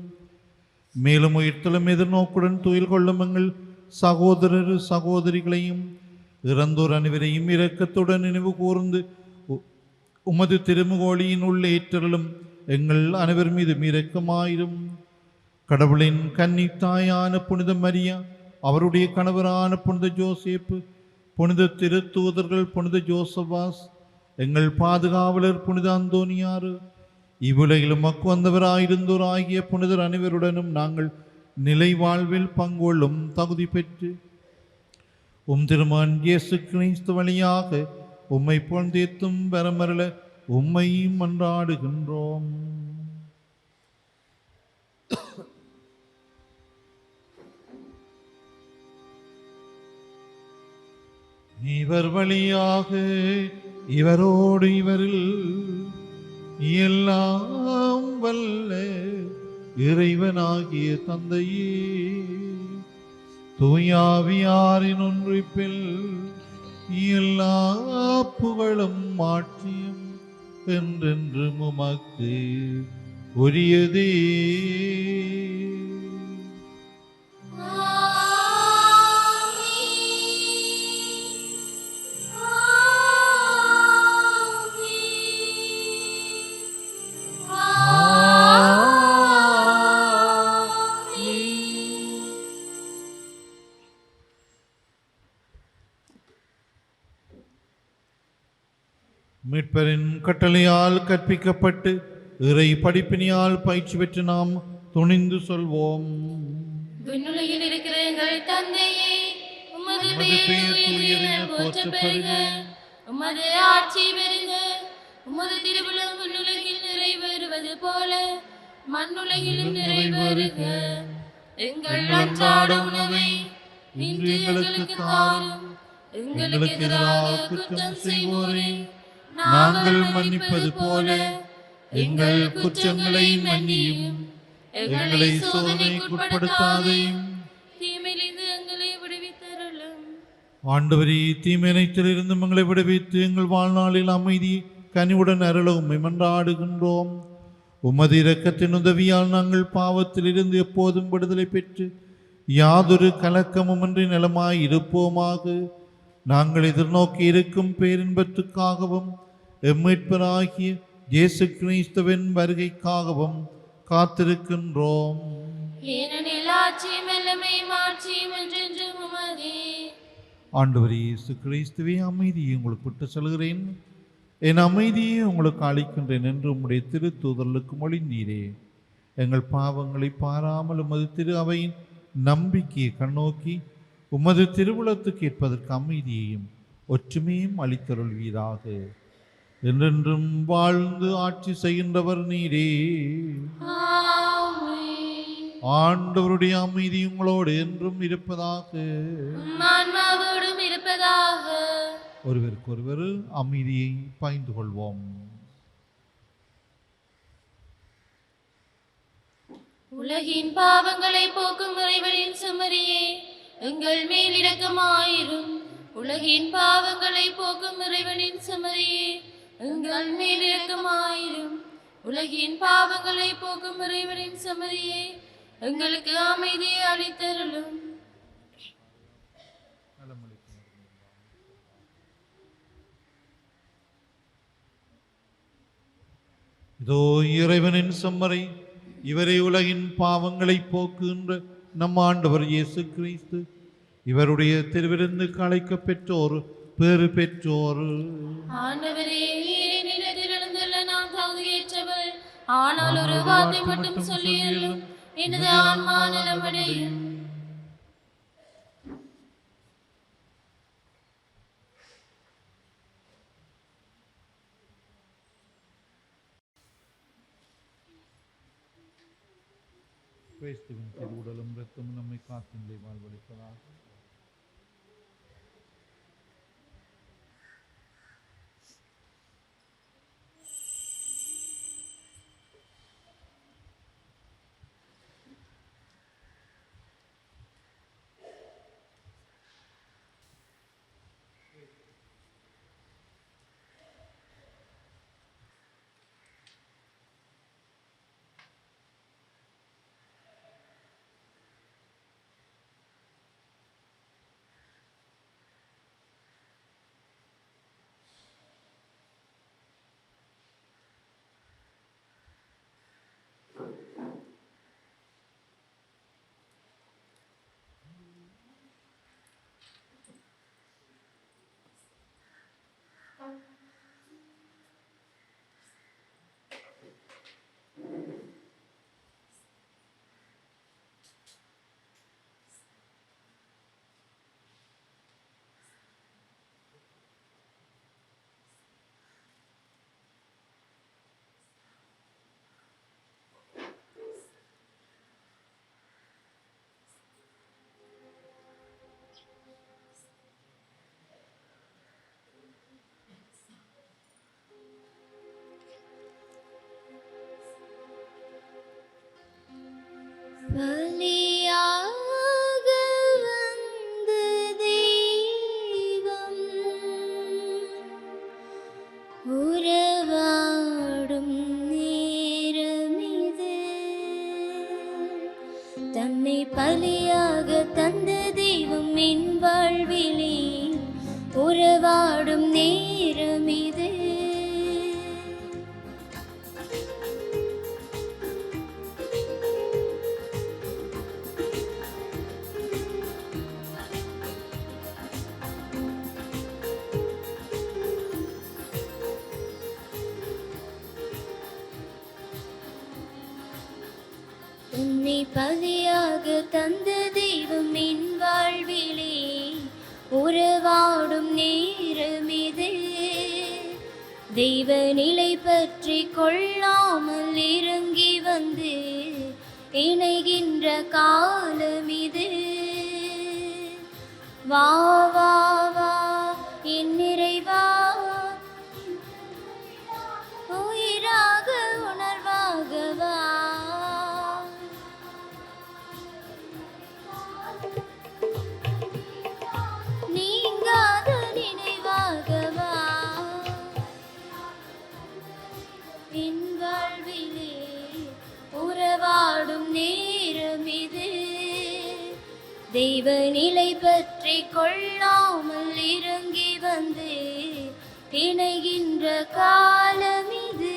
மேலும் உயிர்த்தலும் எதிர்நோக்குடன் துயில் கொள்ளும் எங்கள் சகோதரர் சகோதரிகளையும் இறந்தோர் அனைவரையும் இரக்கத்துடன் நினைவு கூர்ந்து உமது திருமுகோழியின் உள்ளே ஏற்றலும் எங்கள் அனைவர் மீது இரக்கமாயிரும். கடவுளின் கன்னித்தாயான புனித மரியா, அவருடைய கணவரான புனித ஜோசேப்பு, புனித திருத்தூதர்கள், புனித ஜோசபாஸ், எங்கள் பாதுகாவலர் புனித அந்தோனியாறு, இவ்வுலகிலும் மக்கு வந்தவராயிருந்தோர் ஆகிய புனிதர் அனைவருடனும் நாங்கள் நிலை வாழ்வில் பங்கொள்ளும் தகுதி பெற்று உம் திருமகன் இயேசு கிறிஸ்து வழியாக உம்மை புகழ்ந்தேத்தும் வரமருள உம்மை மன்றாடுகின்றோம். இவர் வழியாக இவரோடு இவரில் எல்லாம் வல்ல இறைவனாகிய தந்தையே, தூயாவியாரின் ஒன்றிப்பில் எல்லா புகழும் ஆட்சியும் என்றென்றும் உமக்கு உரியதே. மீட்பரின் கட்டளையால் கற்பிக்கப்பட்டு இறை படிப்பினியால் பயிற்சி பெற்று நாம் துணிந்து சொல்வோம். விண்ணுலகில் இருக்கிற எங்கள் தந்தையே, உமது உமது பெயர் பெயர் தூயது என தூயதென போற்றப் பெறுக. உமது ஆட்சி பெறுக. உமது திருவுளம் விண்ணுலகில் நிறைவேறுவது போல மண்ணுலகிலும் நிறைவேறுக. எங்கள் அன்றாட உணவை இன்று எங்களுக்கு தாரும். எங்களுக்கு எதிராக குற்றம் செய்வோரே நாங்கள் மன்னிப்பது போல எங்கள் குற்றங்களை மன்னியும். எங்களை சோதனைக்குட்படுத்தாதையும் தீமையிலிருந்து எங்களை விடுவித்தருளும். ஆண்டவரே, தீமையிலிருந்து எங்களை விடுவித்து எங்கள் வாழ்நாளில் அமைதி கனிவுடன் அருள உம்மை மன்றாடுகின்றோம். உமது இரக்கத்தின் உதவியால் நாங்கள் பாவத்திலிருந்து எப்போதும் விடுதலை பெற்று யாதொரு கலக்கமுமின்றி நலமாய் இருப்போமாக. நாங்கள் எதிர்நோக்கி இருக்கும் பேரின்பத்துக்காகவும் எம்மீட்பராகிய இயேசு கிறிஸ்துவின் வருகைக்காகவும் காத்திருக்கின்றோம். ஏனெனில் ஆட்சியும் வல்லமையும் மாட்சியும் என்றென்றும் உமதே. ஆண்டவரே இயேசு கிறிஸ்துவே, அமைதியை உங்களுக்கு விட்டு செல்கிறேன், என் அமைதியை உங்களுக்கு அளிக்கின்றேன் என்று உம்முடைய திரு தூதர்களுக்கு மொழிந்தீரே. எங்கள் பாவங்களை பாராமல் உமது திரு அவையின் நம்பிக்கையை கண்ணோக்கி உமது திருவுளத்துக்கு ஏற்பதற்கு அமைதியையும் ஒற்றுமையும் அளித்தருள்வீராக. என்றென்றும் வாழ்ந்து ஆட்சி செய்கின்றவர் நீரே. ஆமென். ஆண்டவருடைய அமைதி உங்களோடு என்றும் இருப்பதாக. உம் ஆன்மாவோடும் இருப்பதாக. ஒருவருக்கொருவர் அமைதியை பகிர்ந்து கொள்வோம். உலகின் பாவங்களை போக்கும் இறைவனின் செம்மறியே, எங்கள் மேல் இரக்கமாயிரும். உலகின் பாவங்களை போக்கும் இறைவனின் செம்மறியே, எங்கள் மேல் இரக்கமாயிரும். உலகின் பாவங்களை போக்கும் இறைவனின் செம்மறியே, எங்களுக்கு அமைதியை அளித்தருளும். இதோ இறைவனின் செம்மறை, இவரே உலகின் பாவங்களை போக்குகின்ற நம் ஆண்டவர் இயேசு கிறிஸ்து. இவருடைய திருவிருந்துக்கு அழைக்க பெற்றோர் பேறு பெற்றோர். ஆண்டவரே, நீரே நிலத்தில் எழுந்துள்ள நான் தகுதியேற்றவள். ஆனால் ஒரு வார்த்தை மட்டும் சொல்லியருளும், எனது ஆன்மா நலமடையும். கிறிஸ்துவின் திருவுடலும் இரத்தமும் நம்மை காத்திலே வாழ்வளிப்பதாக. பலியாக வந்த தெய்வம் உறவாடும் நேரமிது. தன்னை பலியாக தந்த தெய்வம் என் வாழ்விலே உறவாடும் நேரமிது. உன்னை பலியாக தந்த தெய்வம் என் வாழ்விலே உறவாடும் நேரமிது. தெய்வ நிலை பற்றி கொள்ளாமல் இறங்கி வந்து இணைகின்ற காலமிது. வா வா வா என் நிறைவா, உயிராக உணர்வாக வா. நீங்காத நினைவாக வா. என் வாழ்விலே உறவாடும் நேரமிது. தெய்வ நிலை பற்றி கொள்ளாமல் இறங்கி வந்து இணைகின்ற காலமிது.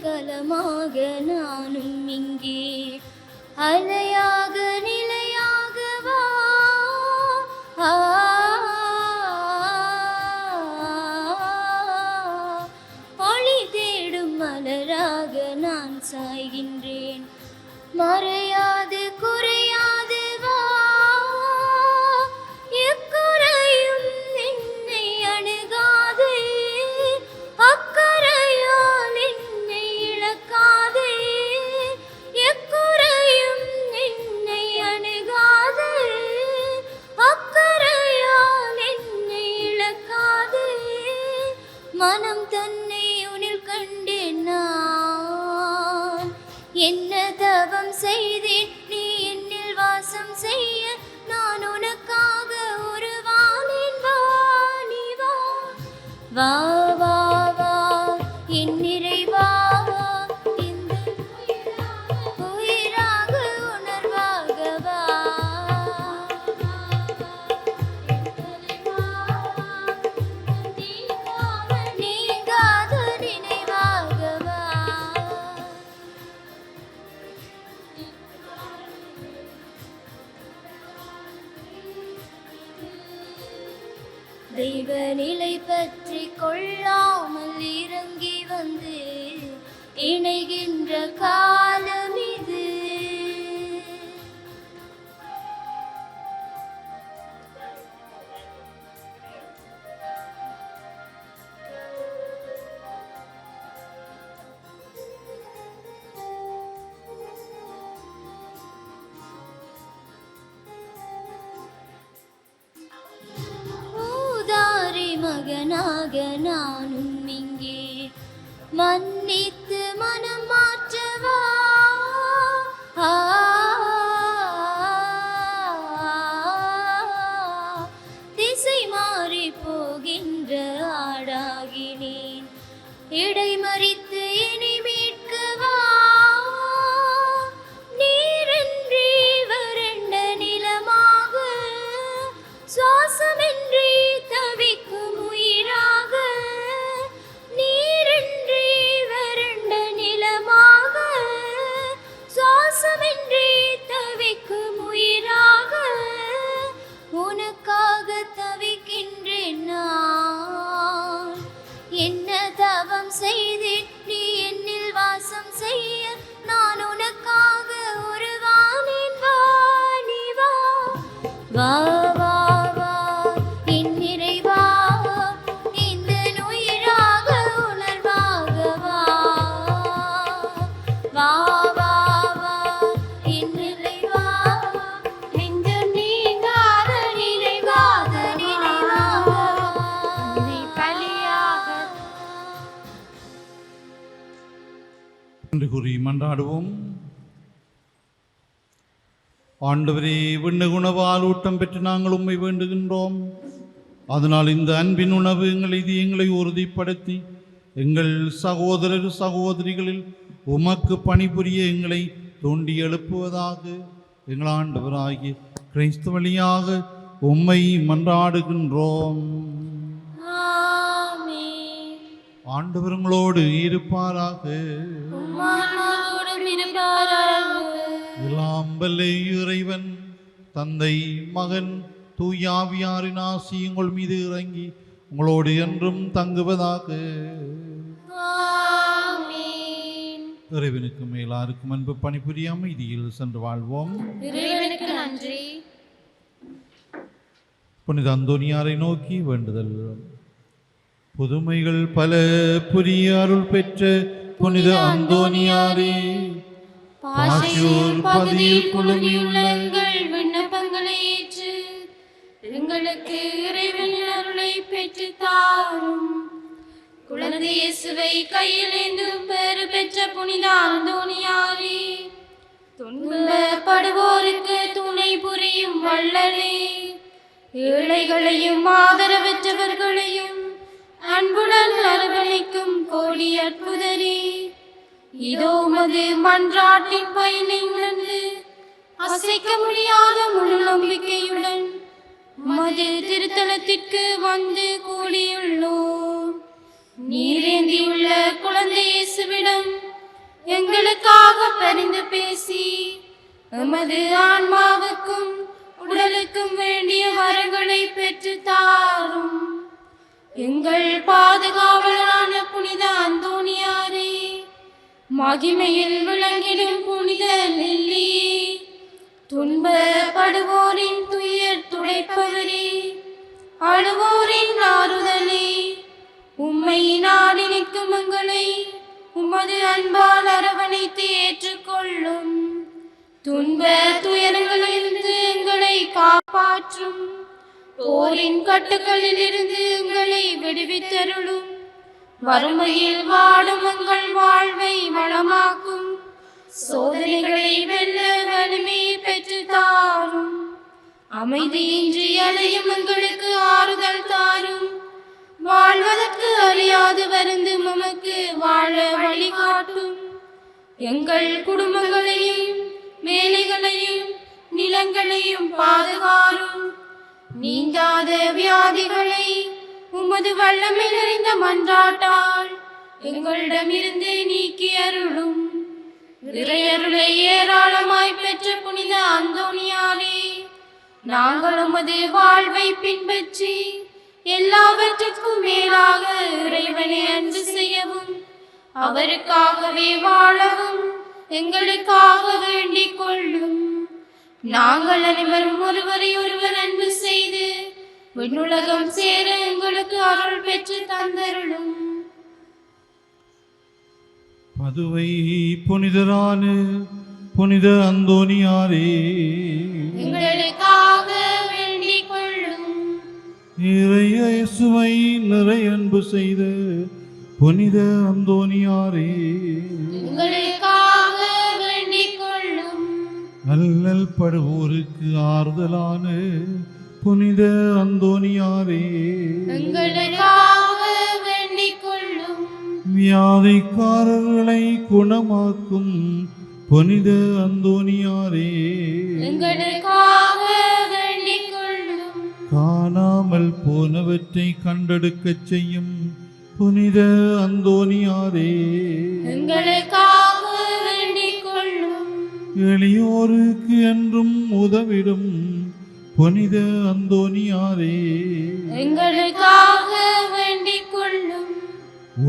கலமாக நானும் இங்கே அலையாக நிலையாக வா. ஒளி தேடும் மலராக நான் சாய்கின்றேன். மறையாது குறையாது வா. எக்குறையும் என்னை அணுகாது. அக்கறையால் என்னை இழக்காது. எக்குறையும் என்னை அணுகாது. அக்கறையால் என்னை இழக்காது. மனம் தன்னை உனில் கண்டேன் நான். என்ன தவம் செய்தேன் நீ என்னில் வாசம் செய்ய. நான் உனக்காக உருவானேன். வா நீ வா. வா வா வா என் நிறைவா. இந்த உயிராக உணர்வாக வா. நீங்காத நினைவாக வா. தெய்வ நிலை பற்றி கொள்ளாமல் இறங்கி வந்து இணைகின்ற காலமிது. மகனாக நானும் இங்கே மன்னித்து மனம் மாற்றவா. திசை மாறி போகின்ற ஆடாகினேன். இடைமறித்து இனி மீட்கவா. நீரின்றி வறண்ட நிலமாக சுவாசமின்றி தவிக்கும் உயிராக. நீரின்றி என்று கூறி மன்றாடுவோம். ஆண்டவரே, விண்ணகுணவால் ஊட்டம் பெற்று நாங்கள் உம்மை வேண்டுகின்றோம். அதனால் இந்த அன்பின் உணவு எங்களை உறுதிப்படுத்தி எங்கள் சகோதரர் சகோதரிகளில் உமக்கு பணிபுரிய எங்களை தோண்டி எழுப்புவதாக. எங்கள் ஆண்டவராகிய கிறிஸ்து வழியாக உம்மை மன்றாடுகின்றோம். ஆமென். ஆண்டவர் உங்களோடு இருப்பாராக. உம் ஆன்மாவோடும் இருப்பாராக. எல்லாம் வல்ல இறைவன் தந்தை மகன் தூயாவியாரின் ஆசி உங்கள் மீது இறங்கி உங்களோடு என்றும் தங்குவதாக. ஆமென். இறைவனுக்கு மேலாருக்கும் அன்பு பணிபுரிய அமைதியில் சென்று வாழ்வோம். இறைவனுக்கு நன்றி. புனித அந்தோனியாரை நோக்கி வேண்டுதல். புதுமைகள் பல புரிய அருள் பெற்ற புனித அந்தோனியாரே, பாசியூர் பகுதியில் குழுமியுள்ள எங்கள் விண்ணப்பங்களை ஏற்று எங்களுக்கு இறைவனின் அருளை பெற்று தாரும். குழந்தை இயேசுவை கையில் ஏந்தும் பேறு பெற்ற புனித அந்தோனியாரே, துன்பப்படுவோருக்கு துணை புரியும் வள்ளலே, ஏழைகளையும் ஆதரவற்றவர்களையும் அன்புடன் அரவணைக்கும் கோடி அற்புதரே, இதோ உமது மன்றாட்டின் பயனை உணர்ந்து அசைக்க முடியாத முழு நம்பிக்கையுடன் உமது திருத்தலத்திற்கு வந்து கூடியுள்ளோம். நீரேந்தியுள்ள குழந்தை இயேசுவிடம் எங்களுக்காக பரிந்து பேசி எமது ஆன்மாவுக்கும் உடலுக்கும் வேண்டிய வரங்களை பெற்று தாரும். எங்கள் பாதுகாவலரான புனித அந்தோனியாரே, மகிமையில் விளங்கிடும் புனித லில்லியே, துன்பப்படுவோரின் துயர் துடைப்பவரே, அழுவோரின் ஆறுதலே, உம்மை நாடி நிற்கும் எங்களை உமது அன்பால் அரவணைத்து ஏற்றுக்கொள்ளும். துன்ப துயரங்களிலிருந்து எங்களை காப்பாற்றும். போரின் கட்டுக்களில் இருந்து எங்களை விடுவித்தருளும். வறுமையில் வாடும் எங்கள் வாழ்வை வளமாக்கும். சோதனைகளை வெல்ல வலிமையை பெற்று தாரும். அமைதியின்றி அலையும் எங்களுக்கு ஆறுதல் தாரும். வாழ்வதற்கு அறியாது வருந்து உமக்கு வாழ வழிகாட்டும். எங்கள் குடும்பங்களையும் வேலைகளையும் நிலங்களையும் பாதுகாரும். நீங்காத வியாதிகளை உமது வல்லமை நிறைந்த மன்றாட்டால் எங்களிடமிருந்து நீக்கி அருளும். இறையருளை ஏராளமாய் பெற்ற புனித அந்தோனியாரே, நாங்கள் உமது வாழ்வை பின்பற்றி எல்லாவற்றுக்கும் மேலாக இறைவனை அன்பு செய்யவும் அவருக்காகவே வாழவும் எங்களுக்காக வேண்டிக் கொள்ளும். நாங்கள் அனைவரும் ஒருவரை ஒருவர் அன்பு செய்து விண்ணுலகம் சேர எங்களுக்கு அருள் பெற்று தந்தருளும். பதுவை புனிதரான புனித அந்தோனியாரே, எங்களுக்காக வேண்டிக் கொள்ளும். இயேசுவை நிறை அன்பு செய்த புனித அந்தோனியாரே, எங்களுக்காக வேண்டிக் கொள்ளும். அல்லல் படுவோருக்கு ஆறுதலான புனித அந்தோனியாரே, எங்களுக்காக வேண்டிக் கொள்ளும். வியாதிக்காரர்களை குணமாக்கும் புனித அந்தோனியாரே, எங்களுக்காக வேண்டிக் கொள்ளும். காணாமல் போனவற்றை கண்டெடுக்கச் செய்யும் புனித அந்தோனியாரே, எங்களுக்காக வேண்டிக் கொள்ளும். எளியோருக்கு என்றும் உதவிடும் புனித அந்தோனியாரே, எங்களுக்காக வேண்டிக் கொள்ளும்.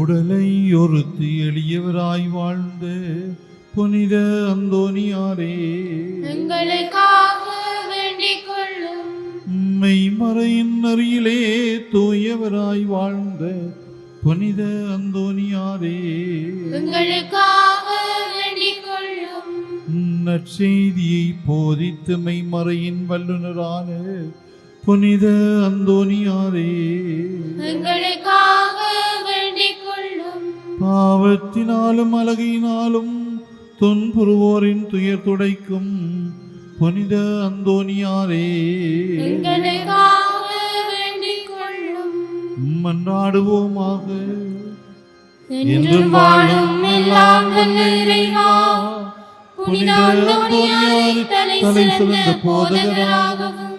உடலை ஒருத்து எளியவராய் வாழ்ந்த புனித அந்தோனியாரே, எங்களுக்காக வேண்டிக் கொள்ளும். மெய்மறையின் நெறியிலே தூயவராய் வாழ்ந்த புனித அந்தோனியாரே, எங்களுக்காக வேண்டிக் கொள்ளும். நற்செய்தியை போதித்து மெய்மறையின் வல்லுனரான புனித அந்தோனியாரே, எங்களுக்காக வேண்டிக் கொள்ளும். பாவத்தினாலும் அழகினாலும் துன்புறுவோரின் துயர் துடைக்கும் புனித அந்தோனியாரே, எங்களுக்காக வேண்டிக் கொள்ளும். மன்றாடுவோமாக. என்றும் வாழும் எல்லாம் வல்ல இறைவா, புனித அந்தோனியாரை தலை சிறந்த போதகராகவும்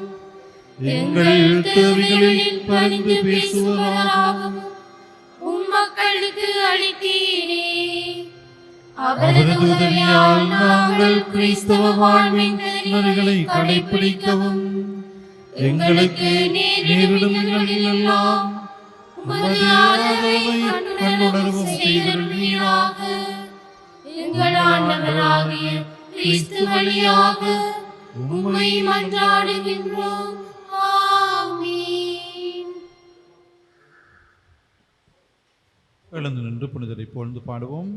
எங்கள் தேவைகளில் பரிந்து பேசுபவராகவும் மக்களுக்கு அளித்தீரே. அவரது உதவியால் நாங்கள் கிறிஸ்தவ வாழ்வின் நெறிகளை கடைபிடிக்கவும் எங்களுக்கு நேரிடும் எல்லாம் உமது ஆதரவை கண்டுணரவும் செய்தருள்வீராக. எங்கள் ஆண்டவராகிய கிறிஸ்து வழியாக உம்மை மன்றாடுகின்றோம். ஆமென். எழுந்து நின்று புனிதரை புகழ்ந்து பாடுவோம்.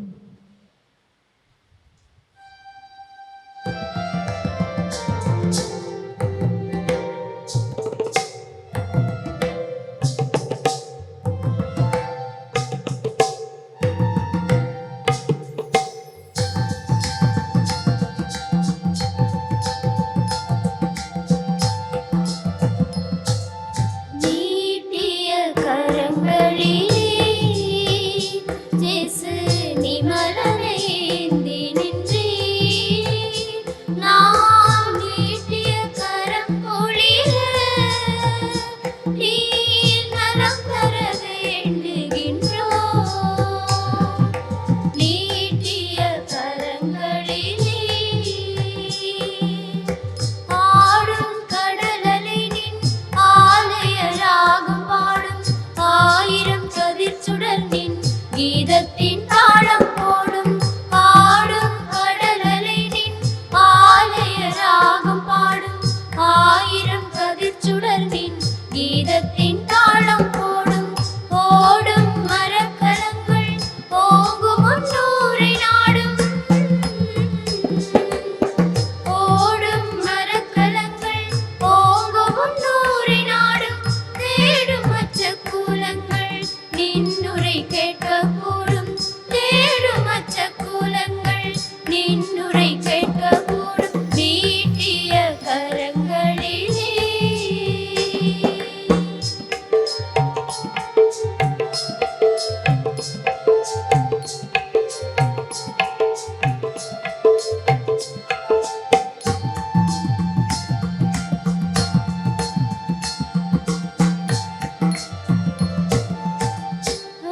நீட்டிய கரங்களிலே இயேசு நிமலனை ஏந்தி நின்றீர். நாம் நீட்டிய கரம் பொழிய நீர் நலம் தர வேண்டுகின்றோம். நீட்டிய கரங்களிலே ஆடும் கடலலை நின் ஆலயராகம் பாடும் ஆயிரம் கதிர்ச்சுடர் நின் கீதத்தின் தாளம் போடும். ஆடும் கடலலை நின் ஆலயராகம் பாடும் ஆயிரம் கதிர்ச்சுடர் நின் கீதத்தின் தாளம் போடும். ஓடும் மரக்கலங்கள் ஓங்கும் முன்னூரை நாடும். ஓடும் மரக்கலங்கள் ஓங்கும் முன்னூரை நாடும். தேடும் அச்ச கூலங்கள் நின்னுரை கேட்க கூடும். தேடும் அச்ச கூலங்கள் நின்னுரை கேட்க கூடும். நீட்டிய கரங்களிலே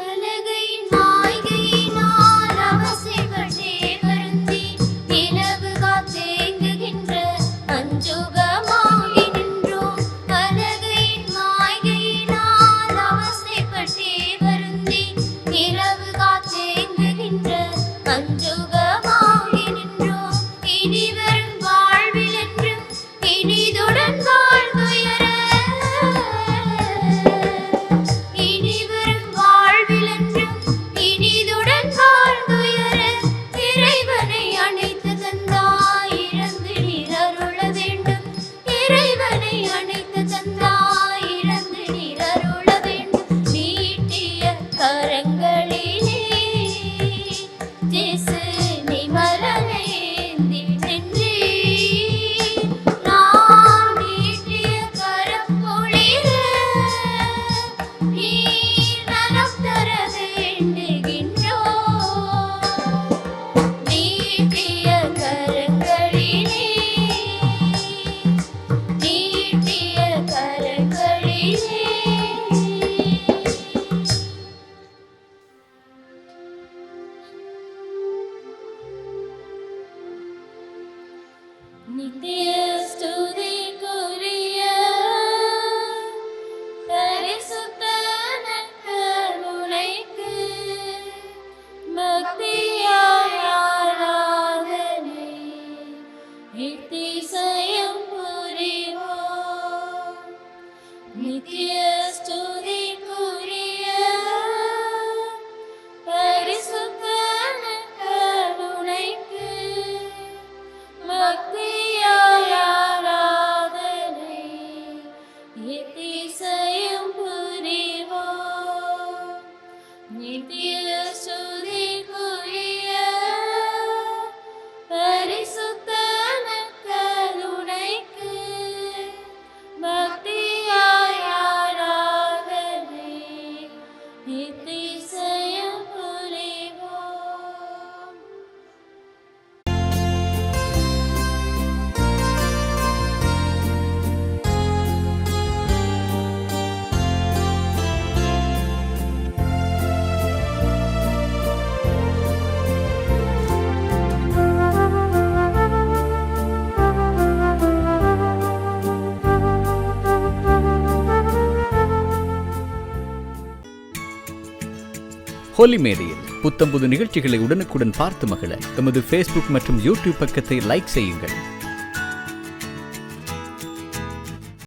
அழகையின் மாய்கையினால் அவசைப்பட்டே வருந்தி நிலவு காத்தேங்குகின்ற அஞ்சுகமாகி நின்றோம். அழகையின் மாய்கையினால் அவசைப்பட்டே வருந்தி நிலவு காத்தேங்குகின்ற அஞ்சுகமாகி நின்றோம். இனி வரும் வாழ்வில் என்றும் இனிதுடன் வாழ்ந்துயர. இனி வரும் வாழ்வில் என்றும் இனிதுடன் வாழ்ந்துயர. இறைவனை அணைத்து தந்தாய் இறந்து நீர் அருள வேண்டும். இறைவனை அணைத்து தந்தாய் இறந்து நீர் அருள வேண்டும். நீட்டிய கரங்களிலே இயேசு நிமலனை ஏந்தி நின்றீர். நாம் நீட்டிய கரம் பொழிய நீர் நலம் தர வேண்டுகின்றோம். நீட்டிய கரங்களிலே நீட்டிய கரங்களிலே நித்திய ஸ்துதிக்குரிய பரிசுத்த நற்கருணைக்கு பக்தியாய் ஆராதனை நித்திசயம் புரிவோம். நித்திய ஸ்துதிக்குரிய பரிசுத்த நற்கருணைக்கு பக்தியாய் ஹோலி மேடையில் புத்தம்புது நிகழ்ச்சிகளை உடனுக்குடன் பார்த்து மகிழ எமது ஃபேஸ்புக் மற்றும் யூடியூப் பக்கத்தை லைக் செய்யுங்கள்.